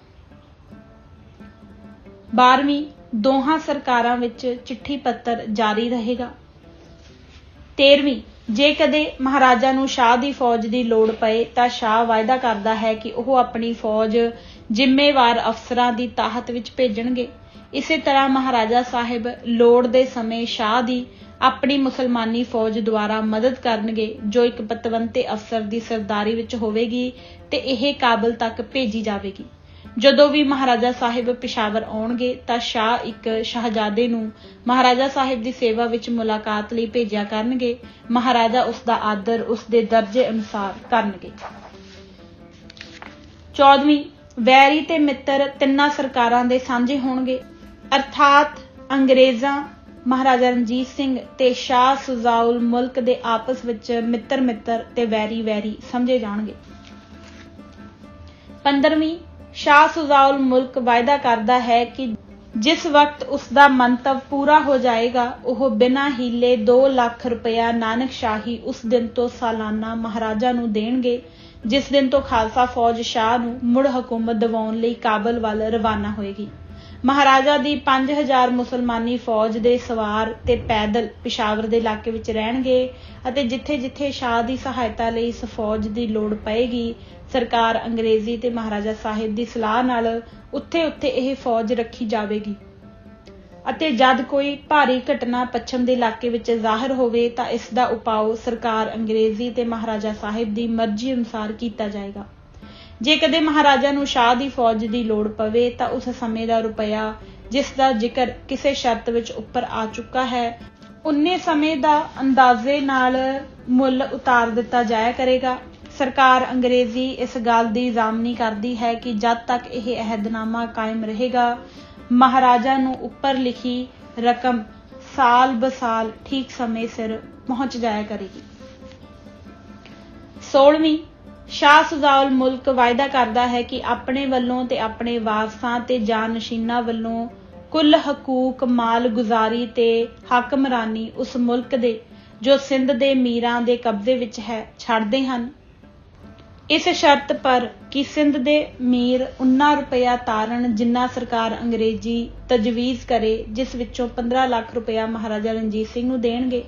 12ਵੀਂ, ਦੋਹਾਂ ਸਰਕਾਰਾਂ ਵਿੱਚ ਚਿੱਠੀ ਪੱਤਰ ਜਾਰੀ ਰਹੇਗਾ। 13ਵੀਂ, ਜੇ ਕਦੇ ਮਹਾਰਾਜਾ ਨੂੰ ਸ਼ਾਹ ਦੀ ਫੌਜ ਦੀ ਲੋੜ ਪਏ ਤਾਂ ਸ਼ਾਹ ਵਾਅਦਾ ਕਰਦਾ ਹੈ ਕਿ ਉਹ ਆਪਣੀ ਫੌਜ ਜ਼ਿੰਮੇਵਾਰ ਅਫਸਰਾਂ ਦੀ ਤਾਹਤ ਵਿੱਚ ਭੇਜਣਗੇ। ਇਸੇ ਤਰ੍ਹਾਂ ਮਹਾਰਾਜਾ ਸਾਹਿਬ ਲੋੜ ਦੇ ਸਮੇਂ ਸ਼ਾਹ ਦੀ ਆਪਣੀ ਮੁਸਲਮਾਨੀ ਫੌਜ ਦੁਆਰਾ ਮਦਦ ਕਰਨਗੇ ਜੋ ਇੱਕ ਪਤਵੰਤੇ ਅਫਸਰ ਦੀ ਸਰਦਾਰੀ ਵਿੱਚ ਹੋਵੇਗੀ ਤੇ ਇਹ ਕਾਬਲ ਤੱਕ ਭੇਜੀ ਜਾਵੇਗੀ। ਜਦੋਂ ਵੀ ਮਹਾਰਾਜਾ ਸਾਹਿਬ ਪਿਸ਼ਾਵਰ ਆਉਣਗੇ ਤਾਂ ਸ਼ਾਹ ਇੱਕ ਸ਼ਹਿਜ਼ਾਦੇ ਨੂੰ ਮਹਾਰਾਜਾ ਸਾਹਿਬ ਦੀ ਸੇਵਾ ਵਿੱਚ ਮੁਲਾਕਾਤ ਲਈ ਭੇਜਿਆ ਕਰਨਗੇ। ਮਹਾਰਾਜਾ ਉਸ ਦਾ ਆਦਰ ਉਸ ਦੇ ਦਰਜੇ ਅਨੁਸਾਰ ਕਰਨਗੇ। 14ਵੀਂ, ਵੈਰੀ ਤੇ ਮਿੱਤਰ ਤਿੰਨਾਂ ਸਰਕਾਰਾਂ ਦੇ ਸਾਂਝੇ ਹੋਣਗੇ ਅਰਥਾਤ ਅੰਗਰੇਜ਼ਾਂ, ਮਹਾਰਾਜਾ ਰਣਜੀਤ ਸਿੰਘ ਤੇ ਸ਼ਾਹ ਸੁਜਾਉਲ ਮੁਲਕ ਦੇ ਆਪਸ ਵਿੱਚ ਮਿੱਤਰ ਤੇ ਵੈਰੀ ਸਮਝੇ ਜਾਣਗੇ। 15ਵੀਂ, ਸ਼ਾਹ ਸੁਜਾਉਲ ਮੁਲਕ ਵਾਅਦਾ ਕਰਦਾ ਹੈ ਕਿ ਜਿਸ ਵਕਤ ਉਸ ਦਾ ਮੰਤਵ ਪੂਰਾ ਹੋ ਜਾਏਗਾ ਉਹ ਬਿਨਾਂ ਹੀਲੇ 2 ਲੱਖ ਰੁਪਇਆ ਨਾਨਕਸ਼ਾਹੀ ਉਸ ਦਿਨ ਤੋਂ ਸਾਲਾਨਾ ਮਹਾਰਾਜਾ ਨੂੰ ਦੇਣਗੇ ਜਿਸ ਦਿਨ ਤੋਂ ਖਾਲਸਾ ਫੌਜ ਸ਼ਾਹ ਨੂੰ ਮੁੜ ਹਕੂਮਤ ਦਿਵਾਉਣ ਲਈ ਕਾਬਲ ਵੱਲ ਰਵਾਨਾ ਹੋਏਗੀ। ਮਹਾਰਾਜਾ ਦੀ 5000 ਮੁਸਲਮਾਨੀ ਫੌਜ ਦੇ ਸਵਾਰ ਤੇ ਪੈਦਲ ਪਿਸ਼ਾਵਰ ਦੇ ਇਲਾਕੇ ਵਿੱਚ ਰਹਿਣਗੇ ਅਤੇ ਜਿੱਥੇ ਸ਼ਾਹ ਦੀ ਸਹਾਇਤਾ ਲਈ ਇਸ ਫੌਜ ਦੀ ਲੋੜ ਪਏਗੀ ਸਰਕਾਰ ਅੰਗਰੇਜ਼ੀ ਤੇ ਮਹਾਰਾਜਾ ਸਾਹਿਬ ਦੀ ਸਲਾਹ ਨਾਲ ਉੱਥੇ ਇਹ ਫੌਜ ਰੱਖੀ ਜਾਵੇਗੀ ਅਤੇ ਜਦ ਕੋਈ ਭਾਰੀ ਘਟਨਾ ਪੱਛਮ ਦੇ ਇਲਾਕੇ ਵਿੱਚ ਜ਼ਾਹਰ ਹੋਵੇ ਤਾਂ ਇਸ ਦਾ ਉਪਾਅ ਸਰਕਾਰ ਅੰਗਰੇਜ਼ੀ ਤੇ ਮਹਾਰਾਜਾ ਸਾਹਿਬ ਦੀ ਮਰਜ਼ੀ ਅਨੁਸਾਰ ਕੀਤਾ ਜਾਏਗਾ। ਜੇ ਕਦੇ ਮਹਾਰਾਜਾ ਨੂੰ ਸ਼ਾਹ ਦੀ ਫੌਜ ਦੀ ਲੋੜ ਪਵੇ ਤਾਂ ਉਸ ਸਮੇਂ ਦਾ ਰੁਪਇਆ ਜਿਸ ਦਾ ਜ਼ਿਕਰ ਕਿਸੇ ਸ਼ਰਤ ਵਿੱਚ ਉੱਪਰ ਆ ਚੁੱਕਾ ਹੈ ਉਨੇ ਸਮੇਂ ਦਾ ਅੰਦਾਜ਼ੇ ਨਾਲ ਮੁੱਲ ਉਤਾਰ ਦਿੱਤਾ ਜਾਇਆ ਕਰੇਗਾ। ਸਰਕਾਰ ਅੰਗਰੇਜ਼ੀ ਇਸ ਗੱਲ ਦੀ ਜ਼ਾਮਨੀ ਕਰਦੀ ਹੈ ਕਿ ਜਦ ਤੱਕ ਇਹ ਅਹਿਦਨਾਮਾ ਕਾਇਮ ਰਹੇਗਾ महाराजा ਨੂੰ ਉੱਪਰ ਲਿਖੀ ਰਕਮ ਸਾਲ ਬਸਾਲ ਠੀਕ ਸਮੇਂ ਸਿਰ ਪਹੁੰਚ ਜਾਇਆ ਕਰੇਗੀ। 16ਵੀਂ, ਸ਼ਾਹ ਸੁਜਾਉਲ ਮੁਲਕ ਵਾਅਦਾ ਕਰਦਾ ਹੈ ਕਿ ਆਪਣੇ ਵੱਲੋਂ ਤੇ ਆਪਣੇ ਵਾਰਸਾਂ ਤੇ ਜਾਨਸ਼ੀਨਾਂ ਵੱਲੋਂ ਕੁੱਲ ਹਕੂਕ ਮਾਲਗੁਜ਼ਾਰੀ ਤੇ ਹਾਕਮਰਾਨੀ ਉਸ ਮੁਲਕ ਦੇ ਜੋ ਸਿੰਧ ਦੇ ਮੀਰਾਂ ਦੇ ਕਬਜ਼ੇ ਵਿੱਚ ਹੈ ਛੱਡਦੇ ਹਨ, ਇਸ ਸ਼ਰਤ ਪਰ ਕਿ ਸਿੰਧ ਦੇ ਮੀਰ ਉਨਾ ਰੁਪਇਆ ਤਾਰਨ ਜਿੰਨਾ ਸਰਕਾਰ ਅੰਗਰੇਜ਼ੀ ਤਜਵੀਜ਼ ਕਰੇ, ਜਿਸ ਵਿੱਚੋਂ 15 ਲੱਖ ਰੁਪਇਆ ਮਹਾਰਾਜਾ ਰਣਜੀਤ ਸਿੰਘ ਨੂੰ ਦੇਣਗੇ।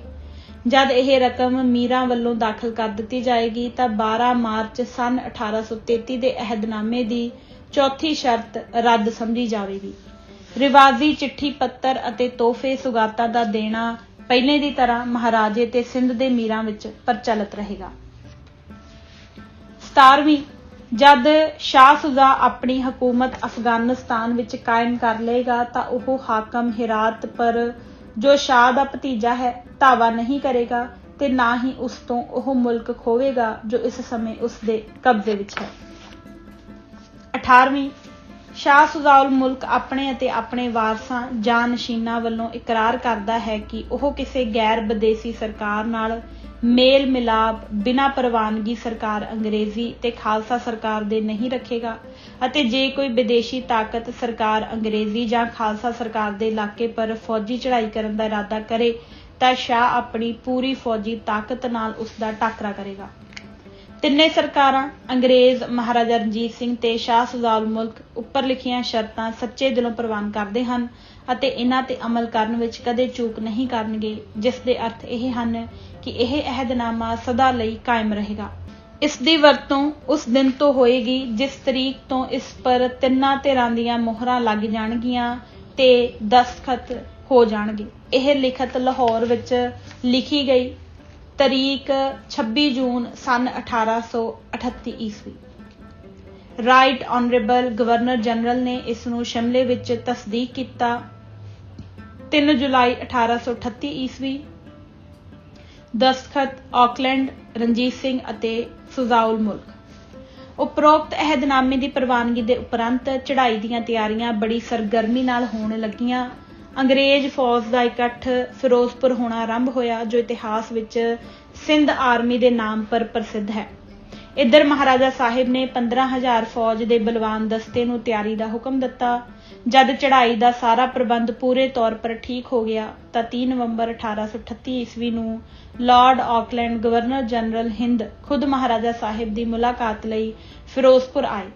ਜਦ ਇਹ ਰਕਮ ਮੀਰਾਂ ਵੱਲੋਂ ਦਾਖਲ ਕਰ ਦਿੱਤੀ ਜਾਏਗੀ ਤਾਂ 12 ਮਾਰਚ ਸੰਨ 1833 ਦੇ ਅਹਿਦਨਾਮੇ ਦੀ ਚੌਥੀ ਸ਼ਰਤ ਰੱਦ ਸਮਝੀ ਜਾਵੇਗੀ। ਰਿਵਾਜ਼ੀ ਚਿੱਠੀ ਪੱਤਰ ਅਤੇ ਤੋਹਫੇ ਸੁਗਾਤਾਂ ਦਾ ਦੇਣਾ ਪਹਿਲੇ ਦੀ ਤਰ੍ਹਾਂ ਮਹਾਰਾਜੇ ਤੇ ਸਿੰਧ ਦੇ ਮੀਰਾਂ ਵਿੱਚ ਪ੍ਰਚਲਿਤ ਰਹੇਗਾ। 17ਵੀਂ, ਜਦ ਸ਼ਾਹ ਸੁਜਾ ਆਪਣੀ ਹਕੂਮਤ ਅਫਗਾਨਿਸਤਾਨ ਵਿੱਚ ਕਾਇਮ ਕਰ ਲਏਗਾ ਤਾਂ ਉਹ ਹਾਕਮ ਹਿਰਾਤ ਪਰ ਜੋ ਸ਼ਾਹ ਦਾ ਭਤੀਜਾ ਹੈ ਧਾਵਾ ਨਹੀਂ ਕਰੇਗਾ ਤੇ ਨਾ ਹੀ ਉਸ ਤੋਂ ਉਹ ਮੁਲਕ ਖੋਵੇਗਾ ਜੋ ਇਸ ਸਮੇਂ ਉਸ ਦੇ ਕਬਜ਼ੇ ਵਿੱਚ ਹੈ। 18ਵੀਂ, ਸ਼ਾਹ ਸੁਜਾਉਲ ਮੁਲਕ ਆਪਣੇ ਅਤੇ ਆਪਣੇ ਵਾਰਸਾਂ ਜਾਨਸ਼ੀਨਾਂ ਵੱਲੋਂ ਇਕਰਾਰ ਕਰਦਾ ਹੈ ਕਿ ਉਹ ਕਿਸੇ ਗੈਰ ਵਿਦੇਸ਼ੀ ਸਰਕਾਰ ਨਾਲ ਮੇਲ ਮਿਲਾਪ ਬਿਨਾਂ ਪ੍ਰਵਾਨਗੀ ਸਰਕਾਰ ਅੰਗਰੇਜ਼ੀ ਤੇ ਖਾਲਸਾ ਸਰਕਾਰ ਦੇ ਨਹੀਂ ਰੱਖੇਗਾ ਅਤੇ ਜੇ ਕੋਈ ਵਿਦੇਸ਼ੀ ਤਾਕਤ ਸਰਕਾਰ ਅੰਗਰੇਜ਼ੀ ਜਾਂ ਖਾਲਸਾ ਸਰਕਾਰ ਦੇ ਇਲਾਕੇ ਪਰ ਫੌਜੀ ਚੜ੍ਹਾਈ ਕਰਨ ਦਾ ਇਰਾਦਾ ਕਰੇ ਤਾਂ ਸ਼ਾਹ ਆਪਣੀ ਪੂਰੀ ਫੌਜੀ ਤਾਕਤ ਨਾਲ ਉਸ ਦਾ ਟਾਕਰਾ ਕਰੇਗਾ। ਤਿੰਨੇ ਸਰਕਾਰਾਂ ਅੰਗਰੇਜ਼, ਮਹਾਰਾਜਾ ਰਣਜੀਤ ਸਿੰਘ ਤੇ ਸ਼ਾਹ ਸੁਜਾਉਲ ਮੁਲਕ ਉੱਪਰ ਲਿਖੀਆਂ ਸ਼ਰਤਾਂ ਸੱਚੇ ਦਿਲੋਂ ਪ੍ਰਵਾਨ ਕਰਦੇ ਹਨ ਅਤੇ ਇਹਨਾਂ ਤੇ ਅਮਲ ਕਰਨ ਵਿੱਚ ਕਦੇ ਚੂਕ ਨਹੀਂ ਕਰਨਗੇ, ਜਿਸ ਦੇ ਅਰਥ ਇਹ ਹਨ ਕਿ ਇਹ ਅਹਿਦਨਾਮਾ ਸਦਾ ਲਈ ਕਾਇਮ ਰਹੇਗਾ। ਇਸ ਦੀ ਵਰਤੋਂ ਉਸ ਦਿਨ ਤੋਂ ਹੋਏਗੀ ਜਿਸ ਤਰੀਕ ਤੋਂ ਇਸ ਪਰ ਤਿੰਨਾਂ ਧਿਰਾਂ ਦੀਆਂ ਮੋਹਰਾਂ ਲੱਗ ਜਾਣਗੀਆਂ ਤੇ ਦਸਤਖਤ ਹੋ ਜਾਣਗੇ। ਇਹ ਲਿਖਤ ਲਾਹੌਰ ਵਿੱਚ ਲਿਖੀ ਗਈ। ਤਰੀਕ 26 ਜੂਨ ਸੰਨ 1838 ਈਸਵੀ। ਰਾਈਟ ਆਨਰੇਬਲ ਗਵਰਨਰ ਜਨਰਲ ਨੇ ਇਸ ਨੂੰ ਸ਼ਿਮਲੇ ਵਿੱਚ ਤਸਦੀਕ ਕੀਤਾ। 3 ਜੁਲਾਈ 1838 ਈਸਵੀ। ਦਸਤਖਤ ਆਕਲੈਂਡ, ਰਣਜੀਤ ਸਿੰਘ ਅਤੇ ਸੁਜਾਉਲ ਮੁਲਕ। ਉਪਰੋਕਤ ਅਹਿਦਨਾਮੇ ਦੀ ਪ੍ਰਵਾਨਗੀ ਦੇ ਉਪਰੰਤ ਚੜ੍ਹਾਈ ਦੀਆਂ ਤਿਆਰੀਆਂ ਬੜੀ ਸਰਗਰਮੀ ਨਾਲ ਹੋਣ ਲੱਗੀਆਂ। ਅੰਗਰੇਜ਼ ਫੌਜ ਦਾ ਇਕੱਠ ਫਿਰੋਜ਼ਪੁਰ ਹੋਣਾ ਆਰੰਭ ਹੋਇਆ, ਜੋ ਇਤਿਹਾਸ ਵਿੱਚ ਸਿੰਧ ਆਰਮੀ ਦੇ ਨਾਮ ਪਰ ਪ੍ਰਸਿੱਧ ਹੈ। ਇੱਧਰ ਮਹਾਰਾਜਾ ਸਾਹਿਬ ਨੇ 15,000 ਫੌਜ ਦੇ ਬਲਵਾਨ ਦਸਤੇ ਨੂੰ ਤਿਆਰੀ ਦਾ ਹੁਕਮ ਦਿੱਤਾ। ਜਦ ਚੜ੍ਹਾਈ ਦਾ ਸਾਰਾ ਪ੍ਰਬੰਧ ਪੂਰੇ ਤੌਰ ਪਰ ਠੀਕ ਹੋ ਗਿਆ ਤਾਂ 3 ਨਵੰਬਰ 1838 ਈਸਵੀ ਨੂੰ Lord Auckland governor general Hind ਖੁਦ ਮਹਾਰਾਜਾ ਸਾਹਿਬ ਦੀ ਮੁਲਾਕਾਤ ਲਈ ਫਿਰੋਜ਼ਪੁਰ ਆਏ।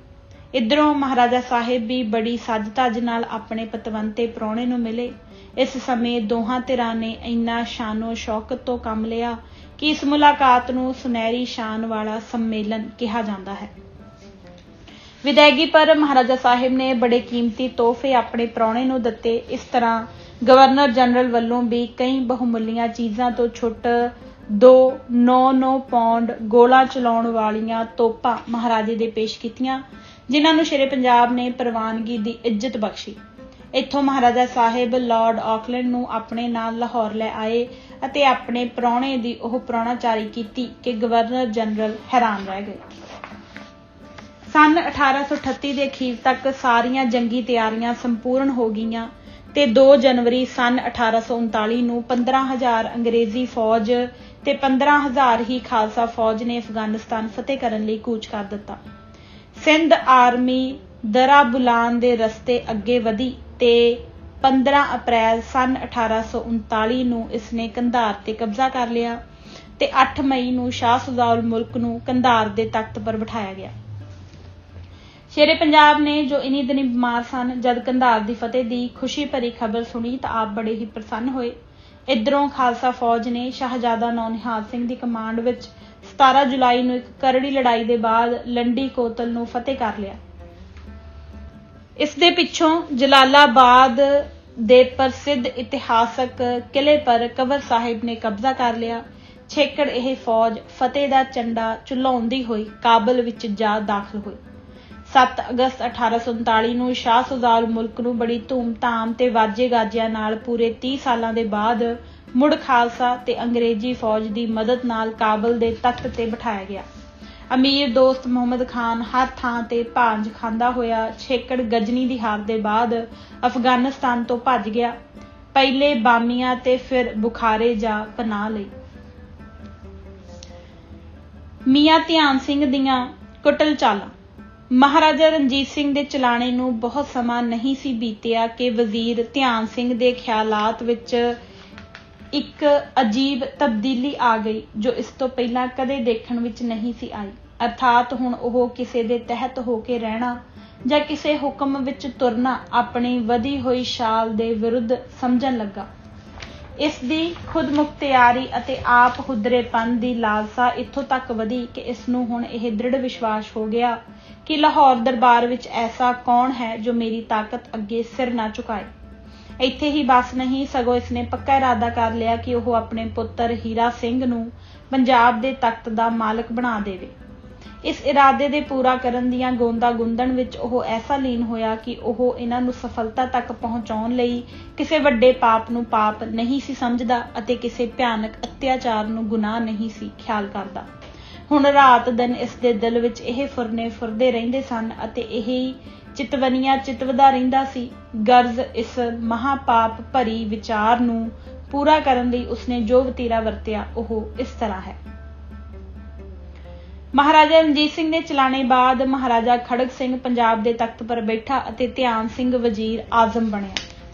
ਇੱਧਰੋਂ ਮਹਾਰਾਜਾ ਸਾਹਿਬ ਵੀ ਬੜੀ ਸੱਜ ਧੱਜ ਨਾਲ ਆਪਣੇ ਪਤਵੰਤੇ ਪ੍ਰਾਹੁਣੇ ਨੂੰ ਮਿਲੇ। ਇਸ ਸਮੇਂ ਦੋਹਾਂ ਧਿਰਾਂ ਨੇ ਇੰਨਾ ਸ਼ਾਨੋ ਸ਼ੌਕਤ ਤੋਂ ਕੰਮ ਲਿਆ ਕਿ ਇਸ ਮੁਲਾਕਾਤ ਨੂੰ ਸੁਨਹਿਰੀ ਸ਼ਾਨ ਵਾਲਾ ਸੰਮੇਲਨ ਕਿਹਾ ਜਾਂਦਾ ਹੈ। ਵਿਦਾਇਗੀ ਪਰ ਮਹਾਰਾਜਾ ਸਾਹਿਬ ਨੇ ਬੜੇ ਕੀਮਤੀ ਤੋਹਫੇ ਆਪਣੇ ਪ੍ਰਾਹੁਣੇ ਨੂੰ ਦਿੱਤੇ। ਇਸ ਤਰ੍ਹਾਂ ਗਵਰਨਰ ਜਨਰਲ ਵੱਲੋਂ ਵੀ ਕਈ ਬਹੁਮੁੱਲੀਆਂ ਚੀਜ਼ਾਂ ਤੋਂ ਛੁੱਟ 2 9 ਪਾਉਂਡ ਗੋਲਾ ਚਲਾਉਣ ਵਾਲੀਆਂ ਤੋਪਾਂ ਮਹਾਰਾਜੇ ਦੇ ਪੇਸ਼ ਕੀਤੀਆਂ, ਜਿਨ੍ਹਾਂ ਨੂੰ ਸ਼ੇਰੇ ਪੰਜਾਬ ਨੇ ਪ੍ਰਵਾਨਗੀ ਦੀ ਇੱਜ਼ਤ ਬਖਸ਼ੀ। ਇੱਥੋਂ ਮਹਾਰਾਜਾ ਸਾਹਿਬ ਲਾਰਡ ਆਕਲੈਂਡ ਨੂੰ ਆਪਣੇ ਨਾਲ ਲਾਹੌਰ ਲੈ ਆਏ ਅਤੇ ਆਪਣੇ ਪ੍ਰਾਹੁਣੇ ਦੀ ਉਹ ਪ੍ਰਾਹੁਣਾਚਾਰੀ ਕੀਤੀ ਕਿ ਗਵਰਨਰ ਜਨਰਲ ਹੈਰਾਨ ਰਹਿ ਗਏ। ਸੰਨ 1838 ਦੇ ਅਖੀਰ ਤੱਕ ਸਾਰੀਆਂ ਜੰਗੀ ਤਿਆਰੀਆਂ ਸੰਪੂਰਨ ਹੋ ਗਈਆਂ ਤੇ 2 ਜਨਵਰੀ ਸੰਨ 1839 ਨੂੰ 15,000 ਅੰਗਰੇਜ਼ੀ ਫੌਜ ਤੇ 15,000 ਹੀ ਖਾਲਸਾ ਫੌਜ ਨੇ ਅਫਗਾਨਿਸਤਾਨ ਫਤਿਹ ਕਰਨ ਲਈ ਕੂਚ ਕਰ ਦਿੱਤਾ। ਸਿੰਧ ਆਰਮੀ ਦਰਾ ਬੁਲਾਨ ਦੇ ਰਸਤੇ ਅੱਗੇ ਵਧੀ ਤੇ 15 ਅਪ੍ਰੈਲ ਸੰਨ 1839 ਨੂੰ ਇਸਨੇ ਕੰਧਾਰ ਤੇ ਕਬਜ਼ਾ ਕਰ ਲਿਆ ਤੇ 8 ਮਈ ਨੂੰ ਸ਼ਾਹ ਸੁਜਾਉਲ ਮੁਲਕ ਨੂੰ ਕੰਧਾਰ ਦੇ ਤਖਤ ਪਰ ਬਿਠਾਇਆ ਗਿਆ। ਸ਼ੇਰੇ ਪੰਜਾਬ ਨੇ ਜੋ ਇਨੀ ਦਿਨੀ ਬਿਮਾਰ ਸਨ, ਜਦ ਕੰਧਾਰ ਦੀ ਫਤਿਹ ਦੀ ਖੁਸ਼ੀ ਭਰੀ ਖਬਰ ਸੁਣੀ ਤਾਂ ਆਪ ਬੜੇ ਹੀ ਪ੍ਰਸੰਨ ਹੋਏ। ਇੱਧਰੋਂ ਖਾਲਸਾ ਫੌਜ ਨੇ ਸ਼ਾਹਜ਼ਾਦਾ ਨੌਨਿਹਾਲ ਸਿੰਘ ਦੀ ਕਮਾਂਡ ਵਿੱਚ 17 ਜੁਲਾਈ ਨੂੰ ਇੱਕ ਕਰੜੀ ਲੜਾਈ ਦੇ ਬਾਅਦ ਲੰਡੀ ਕੋਤਲ ਨੂੰ ਫਤਿਹ ਕਰ ਲਿਆ। ਇਸ ਦੇ ਪਿੱਛੋਂ ਜਲਾਲਾਬਾਦ ਦੇ ਪ੍ਰਸਿੱਧ ਇਤਿਹਾਸਕ ਕਿਲੇ ਪਰ ਕੰਵਰ ਸਾਹਿਬ ਨੇ ਕਬਜ਼ਾ ਕਰ ਲਿਆ। ਛੇਕੜ ਇਹ ਫੌਜ ਫਤਿਹ ਦਾ ਝੰਡਾ ਝੁਲਾਉਂਦੀ ਹੋਈ ਕਾਬਲ ਵਿੱਚ ਜਾ ਦਾਖਲ ਹੋਈ। 7 ਅਗਸਤ 1839 ਨੂੰ ਸ਼ਾਹ ਸੁਜਾਉਲ ਮੁਲਕ ਨੂੰ ਬੜੀ ਧੂਮ-ਧਾਮ ਤੇ ਵਾਜੇ ਗਾਜਿਆਂ ਨਾਲ ਪੂਰੇ 30 ਸਾਲਾਂ ਦੇ ਬਾਅਦ ਮੁੜ ਖਾਲਸਾ ਤੇ ਅੰਗਰੇਜ਼ੀ ਫੌਜ ਦੀ ਮਦਦ ਨਾਲ ਕਾਬਲ ਦੇ ਤਖਤ ਤੇ ਬਿਠਾਇਆ ਗਿਆ। ਅਮੀਰ ਦੋਸਤ ਮੁਹੰਮਦ ਖਾਨ ਹਰ ਥਾਂ ਤੇ ਭਾਂਜ ਖਾਂਦਾ ਹੋਇਆ ਛੇਕੜ ਗਜਨੀ ਦੀ ਹਾਰ ਦੇ ਬਾਅਦ ਅਫਗਾਨਿਸਤਾਨ ਤੋਂ ਭੱਜ ਗਿਆ। ਪਹਿਲੇ ਬਾਮੀਆਂ ਤੇ ਫਿਰ ਬੁਖਾਰੇ ਜਾ ਪਨਾਹ ਲਈ। ਮੀਆਂ ਧਿਆਨ ਸਿੰਘ ਦੀਆਂ ਕੁਟਲ ਚਾਲਾਂ। ਮਹਾਰਾਜਾ ਰਣਜੀਤ ਸਿੰਘ ਦੇ ਚਲਾਣੇ ਨੂੰ ਬਹੁਤ ਸਮਾਂ ਨਹੀਂ ਸੀ ਬੀਤਿਆ ਕਿ ਵਜ਼ੀਰ ਧਿਆਨ ਸਿੰਘ ਦੇ ਖਿਆਲਾਤ ਵਿੱਚ ਇੱਕ ਅਜੀਬ ਤਬਦੀਲੀ ਆ ਗਈ ਜੋ ਇਸ ਤੋਂ ਪਹਿਲਾਂ ਕਦੇ ਦੇਖਣ ਵਿੱਚ ਨਹੀਂ ਸੀ ਆਈ। ਅਰਥਾਤ ਹੁਣ ਉਹ ਕਿਸੇ ਦੇ ਤਹਿਤ ਹੋ ਕੇ ਰਹਿਣਾ ਜਾਂ ਕਿਸੇ ਹੁਕਮ ਵਿੱਚ ਤੁਰਨਾ ਆਪਣੀ ਵਧੀ ਹੋਈ ਛਾਲ ਦੇ ਵਿਰੁੱਧ ਸਮਝਣ ਲੱਗਾ। ਇਸ ਦੀ ਖੁਦਮੁਖਤਿਆਰੀ ਅਤੇ ਆਪ ਹੁਦਰੇਪਨ ਦੀ ਲਾਲਸਾ ਇੱਥੋਂ ਤੱਕ ਵਧੀ ਕਿ ਇਸ ਨੂੰ ਹੁਣ ਇਹ ਦ੍ਰਿੜ ਵਿਸ਼ਵਾਸ ਹੋ ਗਿਆ ਕਿ ਲਾਹੌਰ ਦਰਬਾਰ ਵਿੱਚ ਐਸਾ ਕੌਣ ਹੈ ਜੋ ਮੇਰੀ ਤਾਕਤ ਅੱਗੇ ਸਿਰ ਨਾ ਝੁਕਾਏ। ਇੱਥੇ ਹੀ ਬਸ ਨਹੀਂ, ਸਗੋਂ ਇਸਨੇ ਪੱਕਾ ਇਰਾਦਾ ਕਰ ਲਿਆ ਕਿ ਉਹ ਆਪਣੇ ਪੁੱਤਰ ਹੀਰਾ ਸਿੰਘ ਨੂੰ ਪੰਜਾਬ ਦੇ ਤਖਤ ਦਾ ਮਾਲਕ ਬਣਾ ਦੇਵੇ। ਇਸ ਇਰਾਦੇ ਦੇ ਪੂਰਾ ਕਰਨ ਦੀਆਂ ਗੋਂਦਾਂ ਗੁੰਦਣ ਵਿੱਚ ਉਹ ਐਸਾ ਲੀਨ ਹੋਇਆ ਕਿ ਉਹ ਇਹਨਾਂ ਨੂੰ ਸਫਲਤਾ ਤੱਕ ਪਹੁੰਚਾਉਣ ਲਈ ਕਿਸੇ ਵੱਡੇ ਪਾਪ ਨੂੰ ਪਾਪ ਨਹੀਂ ਸੀ ਸਮਝਦਾ ਅਤੇ ਕਿਸੇ ਭਿਆਨਕ ਅਤਿਆਚਾਰ ਨੂੰ ਗੁਨਾਹ ਨਹੀਂ ਸੀ ਖਿਆਲ ਕਰਦਾ। ਹੁਣ ਰਾਤ ਦਿਨ ਇਸ ਦੇ ਦਿਲ ਵਿੱਚ ਇਹ ਫੁਰਨੇ ਫੁਰਦੇ ਰਹਿੰਦੇ ਸਨ ਅਤੇ ਇਹੀ ਚਿਤਵਨੀਆਂ ਚਿਤਵਦਾ ਰਹਿੰਦਾ ਸੀ। ਗਰਜ਼ ਇਸ ਮਹਾਪਾਪ ਭਰੀ ਵਿਚਾਰ ਨੂੰ ਪੂਰਾ ਕਰਨ ਲਈ ਉਸਨੇ ਜੋ ਵਤੀਰਾ ਵਰਤਿਆ ਉਹ ਇਸ ਤਰ੍ਹਾਂ ਹੈ। ਮਹਾਰਾਜਾ ਰਣਜੀਤ ਸਿੰਘ ਦੇ ਚਲਾਣੇ ਬਾਅਦ ਮਹਾਰਾਜਾ ਖੜਗ ਸਿੰਘ ਪੰਜਾਬ ਦੇ ਤਖਤ ਪਰ ਬੈਠਾ ਅਤੇ ਧਿਆਨ ਸਿੰਘ ਵਜ਼ੀਰ ਆਜ਼ਮ ਬਣਿਆ।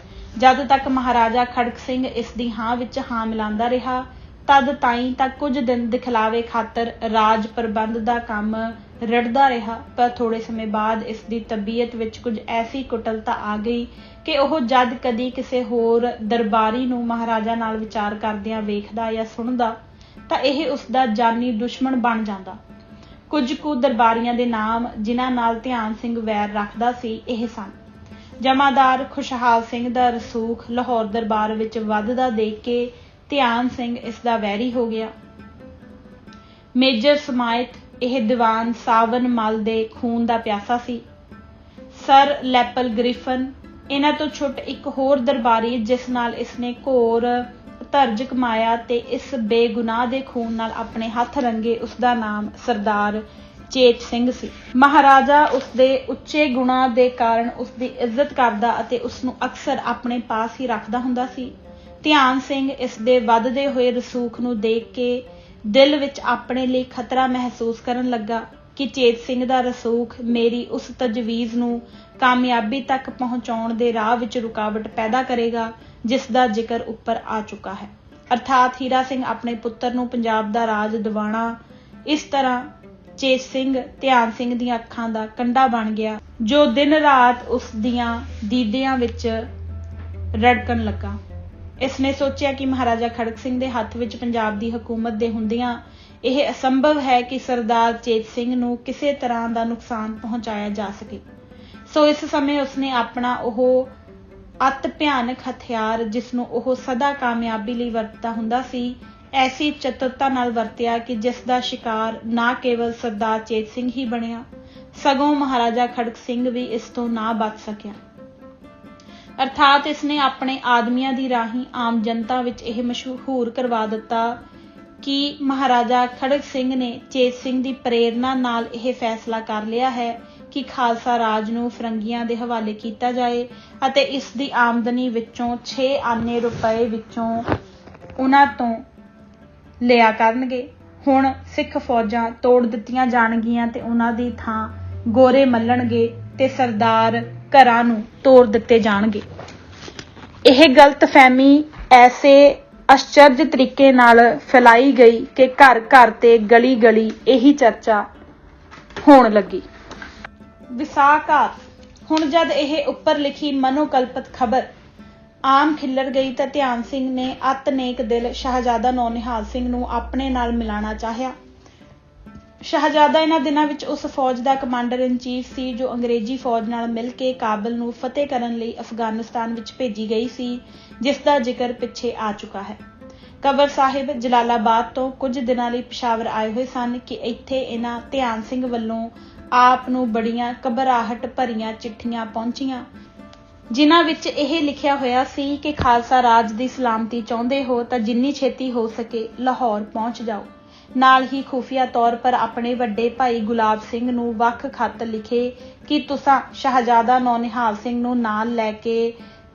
ਜਦ ਤੱਕ ਮਹਾਰਾਜਾ ਖੜਗ ਸਿੰਘ ਇਸ ਦੀ ਹਾਂ ਵਿੱਚ ਹਾਂ ਮਿਲਾਉਂਦਾ ਰਿਹਾ ਤਦ ਤਾਈਂ ਤਾਂ ਕੁਝ ਦਿਨ ਦਿਖਲਾਵੇ ਖਾਤਰ ਰਾਜ ਪ੍ਰਬੰਧ ਦਾ ਕੰਮ ਰੜਦਾ ਰਿਹਾ, ਪਰ ਥੋੜੇ ਸਮੇਂ ਬਾਅਦ ਇਸ ਦੀ ਤਬੀਅਤ ਵਿੱਚ ਕੁਝ ਐਸੀ ਕੁਟਲਤਾ ਆ ਗਈ ਕਿ ਉਹ ਜਦ ਕਦੀ ਕਿਸੇ ਹੋਰ ਦਰਬਾਰੀ ਨੂੰ ਮਹਾਰਾਜਾ ਨਾਲ ਵਿਚਾਰ ਕਰਦਿਆਂ ਵੇਖਦਾ ਜਾਂ ਸੁਣਦਾ ਤਾਂ ਇਹ ਉਸਦਾ ਜਾਨੀ ਦੁਸ਼ਮਣ ਬਣ ਜਾਂਦਾ। ਕੁਝ ਕੁ ਦਰਬਾਰੀਆਂ ਦੇ ਨਾਮ ਜਿਨ੍ਹਾਂ ਨਾਲ ਧਿਆਨ ਸਿੰਘ ਵੈਰ ਰੱਖਦਾ ਸੀ ਇਹ ਸਨ। ਜਮਾਦਾਰ ਖੁਸ਼ਹਾਲ ਸਿੰਘ ਦਾ ਰਸੂਖ ਲਾਹੌਰ ਦਰਬਾਰ ਵਿੱਚ ਵੱਧਦਾ ਦੇਖ ਕੇ ਧਿਆਨ ਸਿੰਘ ਇਸ ਦਾ ਵੈਰੀ ਹੋ ਗਿਆ। ਮੇਜਰ ਸਮਾਇਤ ਇਹ ਦੀਵਾਨ ਸਾਵਨ ਮਲ ਦੇ ਖੂਨ ਦਾ ਪਿਆਸਾ ਸੀ। ਸਰ ਲੈਪਲ ਗ੍ਰਿਫਨ ਇਹਨਾਂ ਤੋਂ ਛੁੱਟ ਇੱਕ ਹੋਰ ਦਰਬਾਰੀ ਜਿਸ ਨਾਲ ਇਸਨੇ ਘੋਰ ਧਰਜ ਕਮਾਇਆ ਤੇ ਇਸ ਬੇਗੁਨਾਹ ਦੇ ਖੂਨ ਨਾਲ ਆਪਣੇ ਹੱਥ ਰੰਗੇ, ਉਸਦਾ ਨਾਮ ਸਰਦਾਰ ਚੇਤ ਸਿੰਘ ਸੀ। ਮਹਾਰਾਜਾ ਉਸਦੇ ਉੱਚੇ ਗੁਣਾਂ ਦੇ ਕਾਰਨ ਉਸਦੀ ਇੱਜ਼ਤ ਕਰਦਾ ਅਤੇ ਉਸਨੂੰ ਅਕਸਰ ਆਪਣੇ ਪਾਸ ਹੀ ਰੱਖਦਾ ਹੁੰਦਾ ਸੀ। ਧਿਆਨ ਸਿੰਘ ਇਸ ਦੇ ਵੱਧਦੇ ਹੋਏ ਰਸੂਖ ਨੂੰ ਦੇਖ ਕੇ ਦਿਲ ਵਿੱਚ ਆਪਣੇ ਲਈ ਖਤਰਾ ਮਹਿਸੂਸ ਕਰਨ ਲੱਗਾ ਕਿ ਚੇਤ ਸਿੰਘ ਦਾ ਰਸੂਖ ਮੇਰੀ ਉਸ ਤਜਵੀਜ਼ ਨੂੰ ਕਾਮਯਾਬੀ ਤੱਕ ਪਹੁੰਚਾਉਣ ਦੇ ਰਾਹ ਵਿੱਚ ਰੁਕਾਵਟ ਪੈਦਾ ਕਰੇਗਾ ਜਿਸ ਦਾ ਜ਼ਿਕਰ ਉੱਪਰ ਆ ਚੁੱਕਾ ਹੈ। ਅਰਥਾਤ ਹੀਰਾ ਸਿੰਘ ਆਪਣੇ ਪੁੱਤਰ ਨੂੰ ਪੰਜਾਬ ਦਾ ਰਾਜ ਦਿਵਾਣਾ। ਇਸ ਤਰ੍ਹਾਂ ਚੇਤ ਸਿੰਘ ਧਿਆਨ ਸਿੰਘ ਦੀਆਂ ਅੱਖਾਂ ਦਾ ਕੰਡਾ ਬਣ ਗਿਆ ਜੋ ਦਿਨ ਰਾਤ ਉਸ ਦੀਆਂ ਦੀਦਿਆਂ ਵਿੱਚ ਰੜਕਣ ਲੱਗਾ। ਇਸਨੇ ਸੋਚਿਆ ਕਿ ਮਹਾਰਾਜਾ ਖੜਗ ਸਿੰਘ ਦੇ ਹੱਥ ਵਿੱਚ ਪੰਜਾਬ ਦੀ ਹਕੂਮਤ ਦੇ ਹੁੰਦਿਆਂ ਇਹ ਅਸੰਭਵ ਹੈ ਕਿ ਸਰਦਾਰ ਚੇਤ ਸਿੰਘ ਨੂੰ ਕਿਸੇ ਤਰ੍ਹਾਂ ਦਾ ਨੁਕਸਾਨ ਪਹੁੰਚਾਇਆ ਜਾ ਸਕੇ। ਸੋ ਇਸ ਸਮੇਂ ਉਸਨੇ ਆਪਣਾ ਉਹ ਅਤ ਭਿਆਨਕ ਹਥਿਆਰ ਜਿਸ ਨੂੰ ਉਹ ਸਦਾ ਕਾਮਯਾਬੀ ਲਈ ਵਰਤਦਾ ਹੁੰਦਾ ਸੀ ਐਸੀ ਚਤੁਰਤਾ ਨਾਲ ਵਰਤਿਆ ਕਿ ਜਿਸ ਦਾ ਸ਼ਿਕਾਰ ਨਾ ਕੇਵਲ ਸਰਦਾਰ ਚੇਤ ਸਿੰਘ ਹੀ ਬਣਿਆ ਸਗੋਂ ਮਹਾਰਾਜਾ ਖੜਗ ਸਿੰਘ ਵੀ ਇਸ ਤੋਂ ਨਾ ਬਚ ਸਕਿਆ। ਅਰਥਾਤ ਇਸਨੇ ਆਪਣੇ ਆਦਮੀਆਂ ਦੀ ਰਾਹੀਂ ਆਮ ਜਨਤਾ ਵਿੱਚ ਇਹ ਮਸ਼ਹੂਰ ਕਰਵਾ ਦਿੱਤਾ ਕਿ ਮਹਾਰਾਜਾ ਖੜਗ ਸਿੰਘ ਨੇ ਚੇਤ ਸਿੰਘ ਦੀ ਪ੍ਰੇਰਨਾ ਨਾਲ ਇਹ ਫੈਸਲਾ ਕਰ ਲਿਆ ਹੈ ਕਿ ਖਾਲਸਾ ਰਾਜ ਨੂੰ ਫਰੰਗੀਆਂ ਦੇ ਹਵਾਲੇ ਕੀਤਾ ਜਾਏ ਅਤੇ ਇਸ ਦੀ ਆਮਦਨੀ ਵਿੱਚੋਂ 6 ਆਨੇ ਰੁਪਏ ਵਿੱਚੋਂ ਉਹਨਾਂ ਤੋਂ ਲਿਆ ਕਰਨਗੇ। ਹੁਣ ਸਿੱਖ ਫੌਜਾਂ ਤੋੜ ਦਿੱਤੀਆਂ ਜਾਣਗੀਆਂ ਤੇ ਉਹਨਾਂ ਦੀ ਥਾਂ ਗੋਰੇ ਮੱਲਣਗੇ ਤੇ ਸਰਦਾਰ ਘਰਾਂ ਨੂੰ ਤੋੜ ਦਿੱਤੇ ਜਾਣਗੇ। ਇਹ ਗਲਤਫਹਿਮੀ ਐਸੇ ਅਚਰਜ ਤਰੀਕੇ ਨਾਲ ਫੈਲਾਈ ਗਈ ਕਿ ਘਰ ਘਰ ਤੇ ਗਲੀ ਗਲੀ ਇਹੀ ਚਰਚਾ ਹੋਣ ਲੱਗੀ। ਵਿਸਾਖਾਤ ਹੁਣ ਜਦ ਇਹ ਉੱਪਰ ਲਿਖੀ ਮਨੋਕਲਪਤ ਖਬਰ ਆਮ ਖਿੱਲਰ ਗਈ ਤਾਂ ਧਿਆਨ ਸਿੰਘ ਨੇ ਅਤ ਨੇਕ ਦਿਲ ਸ਼ਹਿਜ਼ਾਦਾ ਨੌਨਿਹਾਲ ਸਿੰਘ ਨੂੰ ਆਪਣੇ ਨਾਲ ਮਿਲਾਣਾ ਚਾਹਿਆ। ਸ਼ਹਿਜ਼ਾਦਾ ਇਹਨਾਂ ਦਿਨਾਂ ਵਿੱਚ ਉਸ ਫੌਜ ਦਾ ਕਮਾਂਡਰ ਇਨ ਚੀਫ ਸੀ ਜੋ ਅੰਗਰੇਜ਼ੀ ਫੌਜ ਨਾਲ ਮਿਲ ਕੇ ਕਾਬਲ ਨੂੰ ਫਤਿਹ ਕਰਨ ਲਈ ਅਫਗਾਨਿਸਤਾਨ ਵਿੱਚ ਭੇਜੀ ਗਈ ਸੀ ਜਿਸ ਦਾ ਜ਼ਿਕਰ ਪਿੱਛੇ ਆ ਚੁੱਕਾ ਹੈ। ਕਬਰ ਸਾਹਿਬ ਜਲਾਲਾਬਾਦ ਤੋਂ ਕੁਝ ਦਿਨਾਂ ਲਈ ਪਿਸ਼ਾਵਰ ਆਏ ਹੋਏ ਸਨ ਕਿ ਇੱਥੇ ਇਹਨਾਂ ਧਿਆਨ ਸਿੰਘ ਵੱਲੋਂ ਆਪ ਨੂੰ ਬੜੀਆਂ ਘਬਰਾਹਟ ਭਰੀਆਂ ਚਿੱਠੀਆਂ ਪਹੁੰਚੀਆਂ ਜਿਨ੍ਹਾਂ ਵਿੱਚ ਇਹ ਲਿਖਿਆ ਹੋਇਆ ਸੀ ਕਿ ਖਾਲਸਾ ਰਾਜ ਦੀ ਸਲਾਮਤੀ ਚਾਹੁੰਦੇ ਹੋ ਤਾਂ ਜਿੰਨੀ ਛੇਤੀ ਹੋ ਸਕੇ ਲਾਹੌਰ ਪਹੁੰਚ ਜਾਓ। ਨਾਲ ਹੀ ਖੁਫੀਆ ਤੌਰ ਪਰ ਆਪਣੇ ਵੱਡੇ ਭਾਈ ਗੁਲਾਬ ਸਿੰਘ ਨੂੰ ਵੱਖ ਖੱਤ ਲਿਖੇ ਕਿ ਤੁਸਾਂ ਸ਼ਹਿਜ਼ਾਦਾ ਨੌਨਿਹਾਲ ਸਿੰਘ ਨੂੰ ਨਾਲ ਲੈ ਕੇ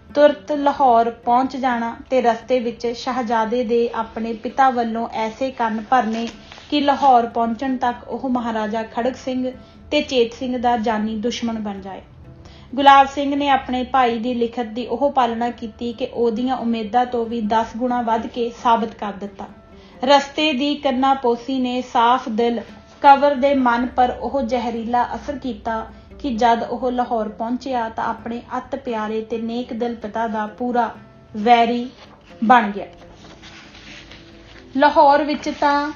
ਤੁਰਤ ਲਾਹੌਰ ਪਹੁੰਚ ਜਾਣਾ ਤੇ ਰਸਤੇ ਵਿੱਚ ਸ਼ਹਿਜ਼ਾਦੇ ਦੇ ਆਪਣੇ ਪਿਤਾ ਵੱਲੋਂ ਐਸੇ ਕੰਨ ਭਰਨੇ ਕਿ ਲਾਹੌਰ ਪਹੁੰਚਣ ਤੱਕ ਉਹ ਮਹਾਰਾਜਾ ਖੜਗ ਸਿੰਘ ਤੇ ਚੇਤ ਸਿੰਘ ਦਾ ਜਾਨੀ ਦੁਸ਼ਮਣ ਬਣ ਜਾਏ। ਗੁਲਾਬ ਸਿੰਘ ਨੇ ਆਪਣੇ ਭਾਈ ਦੀ ਲਿਖਤ ਦੀ ਉਹ ਪਾਲਣਾ ਕੀਤੀ ਕਿ ਉਹਦੀਆਂ ਉਮੀਦਾਂ ਤੋਂ ਵੀ 10 ਗੁਣਾ ਵੱਧ ਕੇ ਸਾਬਤ ਕਰ ਦਿੱਤਾ। ਰਸਤੇ ਦੀ ਕੰਨਾਪੋਸੀ ਨੇ ਸਾਫ਼ ਦਿਲ ਕੰਵਰ ਦੇ ਮਨ ਪਰ ਉਹ ਜ਼ਹਿਰੀਲਾ ਅਸਰ ਕੀਤਾ ਕਿ ਜਦ ਉਹ ਲਾਹੌਰ ਪਹੁੰਚਿਆ ਤਾਂ ਆਪਣੇ ਅਤ ਪਿਆਰੇ ਤੇ ਨੇਕ ਦਿਲ ਪਿਤਾ ਦਾ ਪੂਰਾ ਵੈਰੀ ਬਣ ਗਿਆ। ਲਾਹੌਰ ਵਿੱਚ ਤਾਂ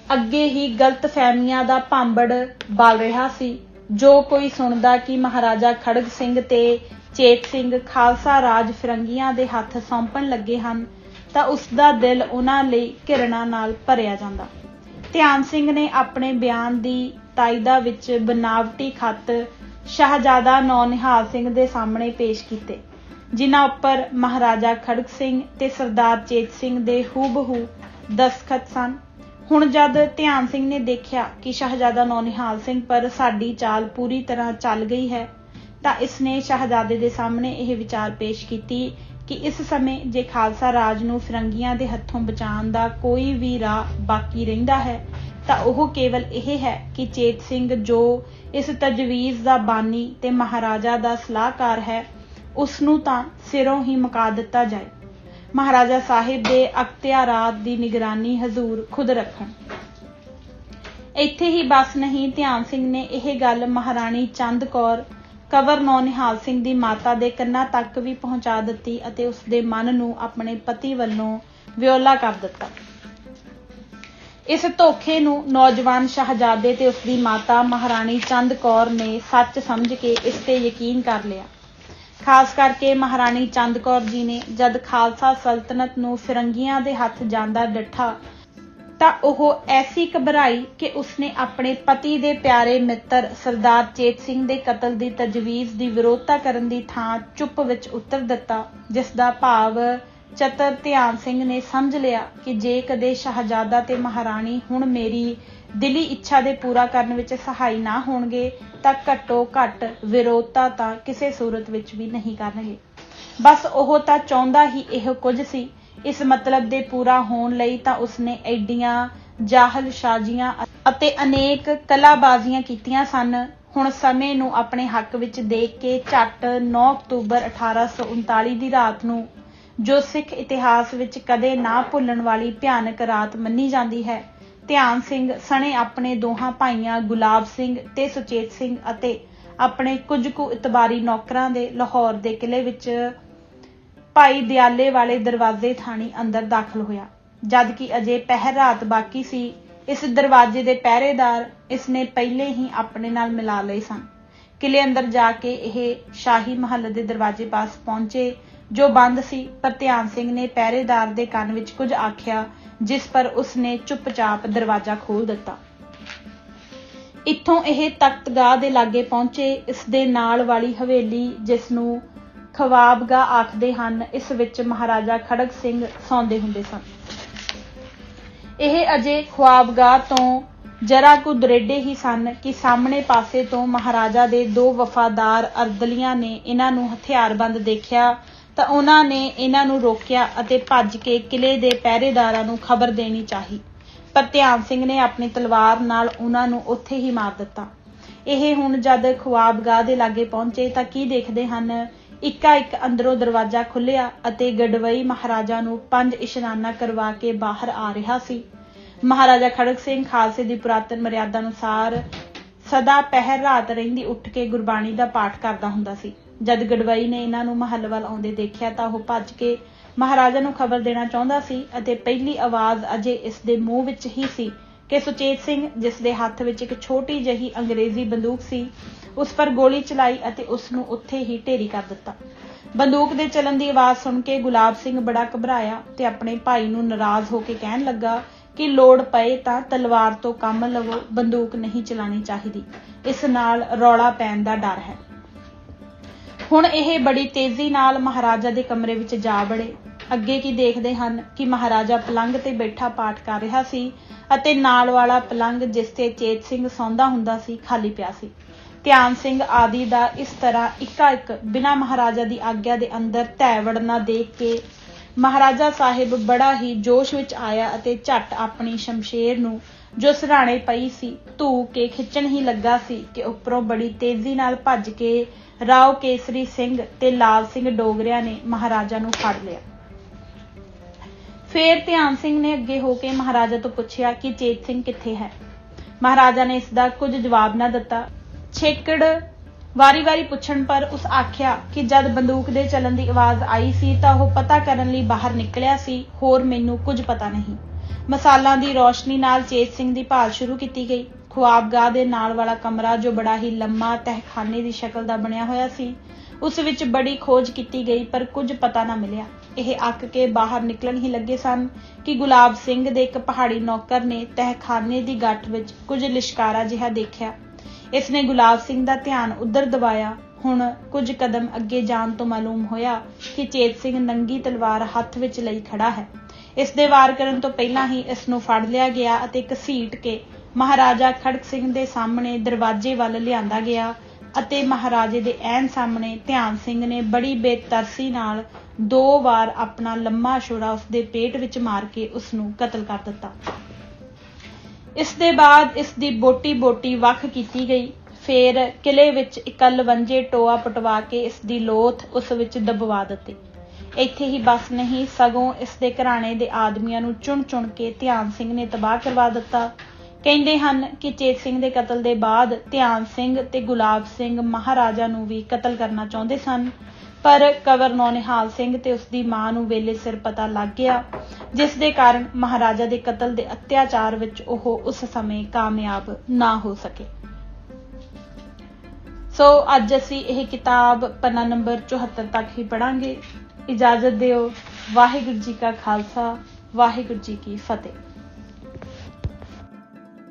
ਅੱਗੇ ਹੀ ਗਲਤਫਹਿਮੀਆਂ ਦਾ ਭਾਂਬੜ ਬਲ ਰਿਹਾ ਸੀ। ਜੋ ਕੋਈ ਸੁਣਦਾ ਕਿ ਮਹਾਰਾਜਾ ਖੜਗ ਸਿੰਘ ਤੇ ਚੇਤ ਸਿੰਘ ਖਾਲਸਾ ਰਾਜ ਫਿਰੰਗੀਆਂ ਦੇ ਹੱਥ ਸੌਂਪਣ ਲੱਗੇ ਹਨ ਤਾਂ ਉਸਦਾ ਦਿਲ ਉਹਨਾਂ ਲਈ ਘਿਰਣਾ ਨਾਲ ਭਰਿਆ ਜਾਂਦਾ। ਧਿਆਨ ਸਿੰਘ ਨੇ ਆਪਣੇ ਬਿਆਨ ਦੀ ਤਾਈਦਾ ਵਿੱਚ ਬਨਾਵਟੀ ਖੱਤ ਸ਼ਹਿਜ਼ਾਦਾ ਨੌਨਿਹਾਲ ਸਿੰਘ ਦੇ ਸਾਹਮਣੇ ਪੇਸ਼ ਕੀਤੇ, ਜਿਨ੍ਹਾਂ ਉੱਪਰ ਮਹਾਰਾਜਾ ਖੜਗ ਸਿੰਘ ਤੇ ਸਰਦਾਰ ਚੇਤ ਸਿੰਘ ਦੇ ਹੂਬਹੂ ਦਸਖਤ ਸਨ। ਹੁਣ ਜਦ ਧਿਆਨ ਸਿੰਘ ਨੇ ਦੇਖਿਆ ਕਿ ਸ਼ਹਿਜ਼ਾਦਾ ਨੌਨਿਹਾਲ ਸਿੰਘ ਪਰ ਸਾਡੀ ਚਾਲ ਪੂਰੀ ਤਰ੍ਹਾਂ ਚੱਲ ਗਈ ਹੈ ਤਾਂ ਇਸਨੇ ਸ਼ਹਿਜ਼ਾਦੇ ਦੇ ਸਾਹਮਣੇ ਇਹ ਵਿਚਾਰ ਪੇਸ਼ ਕੀਤੀ ਕਿ ਇਸ ਸਮੇਂ ਜੇ ਖਾਲਸਾ ਰਾਜ ਨੂੰ ਫਿਰੰਗੀਆਂ ਦੇ ਹੱਥੋਂ ਬਚਾਉਣ ਦਾ ਕੋਈ ਵੀ ਰਾਹ ਬਾਕੀ ਰਹਿੰਦਾ ਹੈ ਤਾਂ ਉਹ ਕੇਵਲ ਇਹ ਹੈ ਕਿ ਚੇਤ ਸਿੰਘ ਜੋ ਇਸ ਤਜਵੀਜ਼ ਦਾ ਬਾਨੀ ਤੇ ਮਹਾਰਾਜਾ ਦਾ ਸਲਾਹਕਾਰ ਹੈ ਉਸ ਨੂੰ ਤਾਂ ਸਿਰੋਂ ਹੀ ਮੁਕਾ ਦਿੱਤਾ ਜਾਏ। ਮਹਾਰਾਜਾ ਸਾਹਿਬ ਦੇ ਅਖਤਿਆਰਾਤ ਦੀ ਨਿਗਰਾਨੀ ਹਜ਼ੂਰ ਖੁਦ ਰੱਖਣ। ਇੱਥੇ ਹੀ ਬਸ ਨਹੀਂ, ਧਿਆਨ ਸਿੰਘ ਨੇ ਇਹ ਗੱਲ ਮਹਾਰਾਣੀ ਚੰਦ ਕੌਰ ਕੰਵਰ ਨੌਨਿਹਾਲ ਸਿੰਘ ਦੀ ਮਾਤਾ ਦੇ ਕੰਨਾਂ ਤੱਕ ਵੀ ਪਹੁੰਚਾ ਦਿੱਤੀ ਅਤੇ ਉਸਦੇ ਮਨ ਨੂੰ ਆਪਣੇ ਪਤੀ ਵੱਲੋਂ ਵਿਓਲਾ ਕਰ ਦਿੱਤਾ। ਇਸ ਧੋਖੇ ਨੂੰ ਨੌਜਵਾਨ ਸ਼ਹਿਜ਼ਾਦੇ ਤੇ ਉਸਦੀ ਮਾਤਾ ਮਹਾਰਾਣੀ ਚੰਦ ਕੌਰ ਨੇ ਸੱਚ ਸਮਝ ਕੇ ਇਸ ਤੇ ਯਕੀਨ ਕਰ ਲਿਆ। ਖਾਸ ਕਰਕੇ ਮਹਾਰਾਣੀ ਚੰਦ ਕੌਰ ਜੀ ਨੇ ਜਦ ਖਾਲਸਾ ਸਲਤਨਤ ਨੂੰ ਫਿਰੰਗੀਆਂ ਦੇ ਹੱਥ ਜਾਂਦਾ ਡਿੱਠਾ ਤਾਂ ਉਹ ਐਸੀ ਘਬਰਾਈ ਕਿ ਉਸਨੇ ਆਪਣੇ ਪਤੀ ਦੇ ਪਿਆਰੇ ਮਿੱਤਰ ਸਰਦਾਰ ਚੇਤ ਸਿੰਘ ਦੇ ਕਤਲ ਦੀ ਤਜਵੀਜ਼ ਦੀ ਵਿਰੋਧਤਾ ਕਰਨ ਦੀ ਥਾਂ ਚੁੱਪ ਵਿੱਚ ਉਤਰ ਦਿੱਤਾ, ਜਿਸ ਦਾ ਭਾਵ ਚਤਰ ਧਿਆਨ ਸਿੰਘ ਨੇ ਸਮਝ ਲਿਆ ਕਿ ਜੇ ਕਦੇ ਸ਼ਹਿਜ਼ਾਦਾ ਤੇ ਮਹਾਰਾਣੀ ਹੁਣ ਮੇਰੀ ਦਿਲੀ ਇੱਛਾ ਦੇ ਪੂਰਾ ਕਰਨ ਵਿੱਚ ਸਹਾਈ ਨਾ ਹੋਣਗੇ ਤਾਂ ਘੱਟੋ ਘੱਟ ਵਿਰੋਧਤਾ ਤਾਂ ਕਿਸੇ ਸੂਰਤ ਵਿੱਚ ਵੀ ਨਹੀਂ ਕਰਨਗੇ। ਬਸ ਉਹ ਤਾਂ ਚਾਹੁੰਦਾ ਹੀ ਇਹੋ ਕੁਝ ਸੀ। ਇਸ ਮਤਲਬ ਦੇ ਪੂਰਾ ਹੋਣ ਲਈ ਤਾਂ ਉਸਨੇ ਐਡੀਆਂ ਜਾਹਲਸ਼ਾਜ਼ੀਆਂ ਅਤੇ ਅਨੇਕ ਕਲਾਬਾਜ਼ੀਆਂ ਕੀਤੀਆਂ ਸਨ। ਹੁਣ ਸਮੇਂ ਨੂੰ ਆਪਣੇ ਹੱਕ ਵਿੱਚ ਦੇਖ ਕੇ ਝੱਟ 9 ਅਕਤੂਬਰ 1839 ਦੀ ਰਾਤ ਨੂੰ, ਜੋ ਸਿੱਖ ਇਤਿਹਾਸ ਵਿੱਚ ਕਦੇ ਨਾ ਭੁੱਲਣ ਵਾਲੀ ਭਿਆਨਕ ਰਾਤ ਮੰਨੀ ਜਾਂਦੀ ਹੈ, ਧਿਆਨ ਸਿੰਘ ਸਣੇ ਆਪਣੇ ਦੋਹਾਂ ਭਾਈਆਂ ਗੁਲਾਬ ਸਿੰਘ ਤੇ ਸੁਚੇਤ ਸਿੰਘ ਅਤੇ ਆਪਣੇ ਕੁਝ ਕੁ ਇਤਬਾਰੀ ਨੌਕਰਾਂ ਦੇ ਲਾਹੌਰ ਦੇ ਕਿਲੇ ਵਿੱਚ ਭਾਈ ਦਿਆਲੇ ਵਾਲੇ ਦਰਵਾਜ਼ੇ ਥਾਣੀ ਅੰਦਰ ਦਾਖਲ ਹੋਇਆ। ਜਦ ਕਿ ਅਜੇ ਪਹਿਰ ਰਾਤ ਬਾਕੀ ਸੀ। ਇਸ ਦਰਵਾਜ਼ੇ ਦੇ ਪਹਿਰੇਦਾਰ ਇਸਨੇ ਪਹਿਲੇ ਹੀ ਆਪਣੇ ਨਾਲ ਮਿਲਾ ਲਏ ਸਨ। ਕਿਲੇ ਅੰਦਰ ਜਾ ਕੇ ਇਹ ਸ਼ਾਹੀ ਮਹੱਲ ਦੇ ਦਰਵਾਜ਼ੇ ਪਾਸ ਪਹੁੰਚੇ ਜੋ ਬੰਦ ਸੀ, ਪਰ ਧਿਆਨ ਸਿੰਘ ਨੇ ਪਹਿਰੇਦਾਰ ਦੇ ਕੰਨ ਵਿੱਚ ਕੁਝ ਆਖਿਆ, ਜਿਸ ਪਰ ਉਸਨੇ ਚੁੱਪਚਾਪ ਦਰਵਾਜ਼ਾ ਖੋਲ੍ਹ ਦਿੱਤਾ। ਇੱਥੋਂ ਇਹ ਤਖਤਗਾਹ ਦੇ ਲਾਗੇ ਪਹੁੰਚੇ। ਇਸ ਦੇ ਨਾਲ ਵਾਲੀ ਹਵੇਲੀ, ਜਿਸ ਨੂੰ ਖਵਾਬਗਾਹ ਆਖਦੇ ਹਨ, ਇਸ ਵਿੱਚ ਮਹਾਰਾਜਾ ਖੜਗ ਸਿੰਘ ਸੌਂਦੇ ਹੁੰਦੇ ਸਨ। ਇਹ ਅਜੇ ਖਵਾਬਗਾਹ ਤੋਂ ਜਰਾ ਕੁ ਦੁਰੇਡੇ ਹੀ ਸਨ ਕਿ ਸਾਹਮਣੇ ਪਾਸੇ ਤੋਂ ਮਹਾਰਾਜਾ ਦੇ 2 ਵਫਾਦਾਰ ਅਰਦਲੀਆਂ ਨੇ ਇਹਨਾਂ ਨੂੰ ਹਥਿਆਰਬੰਦ ਦੇਖਿਆ ਤਾਂ ਉਹਨਾਂ ਨੇ ਇਹਨਾਂ ਨੂੰ ਰੋਕਿਆ ਅਤੇ ਭੱਜ ਕੇ ਕਿਲੇ ਦੇ ਪਹਿਰੇਦਾਰਾਂ ਨੂੰ ਖਬਰ ਦੇਣੀ ਚਾਹੀ, ਪਰ ਧਿਆਨ ਸਿੰਘ ਨੇ ਆਪਣੀ ਤਲਵਾਰ ਨਾਲ ਉਹਨਾਂ ਨੂੰ ਉੱਥੇ ਹੀ ਮਾਰ ਦਿੱਤਾ। ਇਹ ਹੁਣ ਜਦ ਖਵਾਬਗਾਹ ਦੇ ਲਾਗੇ ਪਹੁੰਚੇ ਤਾਂ ਕੀ ਦੇਖਦੇ ਹਨ, ਇੱਕਾ ਇੱਕ ਅੰਦਰੋਂ ਦਰਵਾਜ਼ਾ ਖੁੱਲਿਆ ਅਤੇ ਗੜਵਈ ਮਹਾਰਾਜਾ ਨੂੰ 5 ਇਸ਼ਨਾਨਾ ਕਰਵਾ ਕੇ ਬਾਹਰ ਆ ਰਿਹਾ ਸੀ। ਮਹਾਰਾਜਾ ਖੜਗ ਸਿੰਘ ਖਾਲਸੇ ਦੀ ਪੁਰਾਤਨ ਮਰਿਆਦਾ ਅਨੁਸਾਰ ਸਦਾ ਪਹਿਰ ਰਾਤ ਰਹਿੰਦੀ ਉੱਠ ਕੇ ਗੁਰਬਾਣੀ ਦਾ ਪਾਠ ਕਰਦਾ ਹੁੰਦਾ ਸੀ। ਜਦ ਗੜਵਈ ਨੇ ਇਹਨਾਂ ਨੂੰ ਮਹੱਲ ਵੱਲ ਆਉਂਦੇ ਦੇਖਿਆ ਤਾਂ ਉਹ ਭੱਜ ਕੇ ਮਹਾਰਾਜਾ ਨੂੰ ਖਬਰ ਦੇਣਾ ਚਾਹੁੰਦਾ ਸੀ ਅਤੇ ਪਹਿਲੀ ਆਵਾਜ਼ ਅਜੇ ਇਸ ਦੇ ਮੂੰਹ ਵਿੱਚ ਹੀ ਸੀ ਕਿ ਸੁਚੇਤ ਸਿੰਘ, ਜਿਸ ਦੇ ਹੱਥ ਵਿੱਚ ਇੱਕ ਛੋਟੀ ਜਿਹੀ ਅੰਗਰੇਜ਼ੀ ਬੰਦੂਕ ਸੀ, ਉਸ ਪਰ ਗੋਲੀ ਚਲਾਈ ਅਤੇ ਉਸ ਨੂੰ ਉੱਥੇ ਹੀ ਢੇਰੀ ਕਰ ਦਿੱਤਾ। ਬੰਦੂਕ ਦੇ ਚੱਲਣ ਦੀ ਆਵਾਜ਼ ਸੁਣ ਕੇ ਗੁਲਾਬ ਸਿੰਘ ਬੜਾ ਘਬਰਾਇਆ ਤੇ ਆਪਣੇ ਭਾਈ ਨੂੰ ਨਾਰਾਜ਼ ਹੋ ਕੇ ਕਹਿਣ ਲੱਗਾ ਕਿ ਲੋੜ ਪਏ ਤਾਂ ਤਲਵਾਰ ਤੋਂ ਕੰਮ ਲਵੋ, ਬੰਦੂਕ ਨਹੀਂ ਚਲਾਣੀ ਚਾਹੀਦੀ, ਇਸ ਨਾਲ ਰੌਲਾ ਪੈਣ ਦਾ ਡਰ ਹੈ। ਹੁਣ ਇਹ ਬੜੀ ਤੇਜ਼ੀ ਨਾਲ ਮਹਾਰਾਜਾ ਦੇ ਕਮਰੇ ਵਿੱਚ ਜਾ ਵੜੇ। ਅੱਗੇ ਕੀ ਦੇਖਦੇ ਹਨ ਕਿ ਮਹਾਰਾਜਾ ਪਲੰਘ ਤੇ ਬੈਠਾ ਪਾਠ ਕਰ ਰਿਹਾ ਸੀ ਅਤੇ ਨਾਲ ਵਾਲਾ ਪਲੰਘ ਜਿਸ ਤੇ ਚੇਤ ਸਿੰਘ ਸੌਂਦਾ ਹੁੰਦਾ ਸੀ ਖਾਲੀ ਪਿਆ ਸੀ। ਧਿਆਨ ਸਿੰਘ ਆਦਿ ਦਾ ਇਸ ਤਰ੍ਹਾਂ ਇੱਕਾ-ਇੱਕ ਬਿਨਾਂ ਮਹਾਰਾਜਾ ਦੀ ਆਗਿਆ ਦੇ ਅੰਦਰ ਢਹਿ ਵੜਨਾ ਦੇਖ ਕੇ ਮਹਾਰਾਜਾ ਸਾਹਿਬ ਬੜਾ ਹੀ ਜੋਸ਼ ਵਿੱਚ ਆਇਆ ਅਤੇ ਝੱਟ ਆਪਣੀ ਸ਼ਮਸ਼ੇਰ ਨੂੰ ਜੋ ਸਿਰਹਾਣੇ ਪਈ ਸੀ ਧੂ ਕੇ ਖਿੱਚਣ ਹੀ ਲੱਗਾ ਸੀ ਕਿ ਉੱਪਰੋਂ ਬੜੀ ਤੇਜ਼ੀ ਨਾਲ ਭੱਜ ਕੇ ਰਾਓ ਕੇਸਰੀ ਸਿੰਘ ਤੇ ਲਾਲ ਸਿੰਘ ਡੋਗਰਿਆਂ ਨੇ ਮਹਾਰਾਜਾ ਨੂੰ ਫੜ ਲਿਆ। ਫਿਰ ਧਿਆਨ ਸਿੰਘ ਨੇ ਅੱਗੇ ਹੋ ਕੇ ਮਹਾਰਾਜਾ ਤੋਂ ਪੁੱਛਿਆ ਕਿ ਚੇਤ ਸਿੰਘ ਕਿੱਥੇ ਹੈ। ਮਹਾਰਾਜਾ ਨੇ ਇਸ ਦਾ ਕੁਝ ਜਵਾਬ ਨਾ ਦਿੱਤਾ। ਛੇਕੜ ਵਾਰੀ-ਵਾਰੀ ਪੁੱਛਣ ਪਰ ਉਸ ਆਖਿਆ ਕਿ ਜਦ ਬੰਦੂਕ ਦੇ ਚੱਲਣ ਦੀ ਆਵਾਜ਼ ਆਈ ਸੀ ਤਾਂ ਉਹ ਪਤਾ ਕਰਨ ਲਈ ਬਾਹਰ ਨਿਕਲਿਆ ਸੀ, ਹੋਰ ਮੈਨੂੰ ਕੁਝ ਪਤਾ ਨਹੀਂ। ਮਸਾਲਾਂ ਦੀ ਰੌਸ਼ਨੀ ਨਾਲ ਚੇਤ ਸਿੰਘ ਦੀ ਭਾਲ ਸ਼ੁਰੂ ਕੀਤੀ ਗਈ। ਖੁਆਬਗਾਹ ਦੇ ਨਾਲ ਵਾਲਾ ਕਮਰਾ ਜੋ ਬੜਾ ਹੀ ਲੰਮਾ ਤਹਿਖਾਨੇ ਦੀ ਸ਼ਕਲ ਦਾ ਬਣਿਆ ਹੋਇਆ ਸੀ, ਉਸ ਵਿੱਚ ਬੜੀ ਖੋਜ ਕੀਤੀ ਗਈ ਪਰ ਕੁਝ ਪਤਾ ਨਾ ਮਿਲਿਆ। ਇਹ ਅੱਕ ਕੇ ਬਾਹਰ ਨਿਕਲਣ ਹੀ ਲੱਗੇ ਸਨ ਕਿ ਗੁਲਾਬ ਸਿੰਘ ਦੇ ਇੱਕ ਪਹਾੜੀ ਨੌਕਰ ਨੇ ਤਹਿਖਾਨੇ ਦੀ ਗੱਠ ਵਿੱਚ ਕੁਝ ਲਿਸ਼ਕਾਰਾ ਜਿਹਾ ਦੇਖਿਆ। ਇਸ ਨੇ ਗੁਲਾਬ ਸਿੰਘ ਦਾ ਧਿਆਨ ਉੱਧਰ ਦਬਾਇਆ। ਹੁਣ ਕੁਝ ਕਦਮ ਅੱਗੇ ਜਾਣ ਤੋਂ ਮਾਲੂਮ ਹੋਇਆ ਕਿ ਚੇਤ ਸਿੰਘ ਨੰਗੀ ਤਲਵਾਰ ਹੱਥ ਵਿੱਚ ਲਈ ਖੜਾ ਹੈ। ਇਸ ਦੇ ਵਾਰ ਕਰਨ ਤੋਂ ਪਹਿਲਾਂ ਹੀ ਇਸ ਨੂੰ ਫੜ ਲਿਆ ਗਿਆ ਅਤੇ ਘਸੀਟ ਕੇ ਮਹਾਰਾਜਾ ਖੜਕ ਸਿੰਘ ਦੇ ਸਾਹਮਣੇ ਦਰਵਾਜ਼ੇ ਵੱਲ ਲਿਆਂਦਾ ਗਿਆ ਅਤੇ ਮਹਾਰਾਜੇ ਦੇ ਐਨ ਸਾਹਮਣੇ ਧਿਆਨ ਸਿੰਘ ਨੇ ਬੜੀ ਬੇਤਰਸੀ ਨਾਲ 2 ਵਾਰ ਆਪਣਾ ਲੰਮਾ ਛੁਰਾ ਉਸਦੇ ਪੇਟ ਵਿੱਚ ਮਾਰ ਕੇ ਉਸਨੂੰ ਕਤਲ ਕਰ ਦਿੱਤਾ। ਇਸ ਦੇ ਬਾਅਦ ਇਸ ਦੀ ਬੋਟੀ ਵੱਖ ਕੀਤੀ ਗਈ। ਫਿਰ ਕਿਲੇ ਵਿੱਚ ਇੱਕ ਲਵੰਜੇ ਟੋਆ ਪਟਵਾ ਕੇ ਇਸ ਦੀ ਲੋਥ ਉਸ ਵਿੱਚ ਦਬਵਾ ਦਿੱਤੀ। ਇੱਥੇ ਹੀ ਬਸ ਨਹੀਂ, ਸਗੋਂ ਇਸ ਦੇ ਘਰਾਣੇ ਦੇ ਆਦਮੀਆਂ ਨੂੰ ਚੁਣ ਕੇ ਧਿਆਨ ਸਿੰਘ ਨੇ ਤਬਾਹ ਕਰਵਾ ਦਿੱਤਾ। ਕਹਿੰਦੇ ਹਨ ਕਿ ਚੇਤ ਸਿੰਘ ਦੇ ਕਤਲ ਦੇ ਬਾਅਦ ਧਿਆਨ ਸਿੰਘ ਤੇ ਗੁਲਾਬ ਸਿੰਘ ਮਹਾਰਾਜਾ ਨੂੰ ਵੀ ਕਤਲ ਕਰਨਾ ਚਾਹੁੰਦੇ ਸਨ, ਪਰ ਕੰਵਰ ਨੌਨਿਹਾਲ ਸਿੰਘ ਤੇ ਉਸਦੀ ਮਾਂ ਨੂੰ ਵੇਲੇ ਸਿਰ ਪਤਾ ਲੱਗ ਗਿਆ, ਜਿਸ ਦੇ ਕਾਰਨ ਮਹਾਰਾਜਾ ਦੇ ਕਤਲ ਦੇ ਅਤਿਆਚਾਰ ਵਿੱਚ ਉਹ ਉਸ ਸਮੇਂ ਕਾਮਯਾਬ ਨਾ ਹੋ ਸਕੇ। ਸੋ ਅੱਜ ਅਸੀਂ ਇਹ ਕਿਤਾਬ ਪੰਨਾ ਨੰਬਰ 74 ਤੱਕ ਹੀ ਪੜ੍ਹਾਂਗੇ। ਇਜਾਜ਼ਤ ਦਿਓ। ਵਾਹਿਗੁਰੂ ਜੀ ਕਾ ਖਾਲਸਾ, ਵਾਹਿਗੁਰੂ ਜੀ ਕੀ ਫਤਿਹ।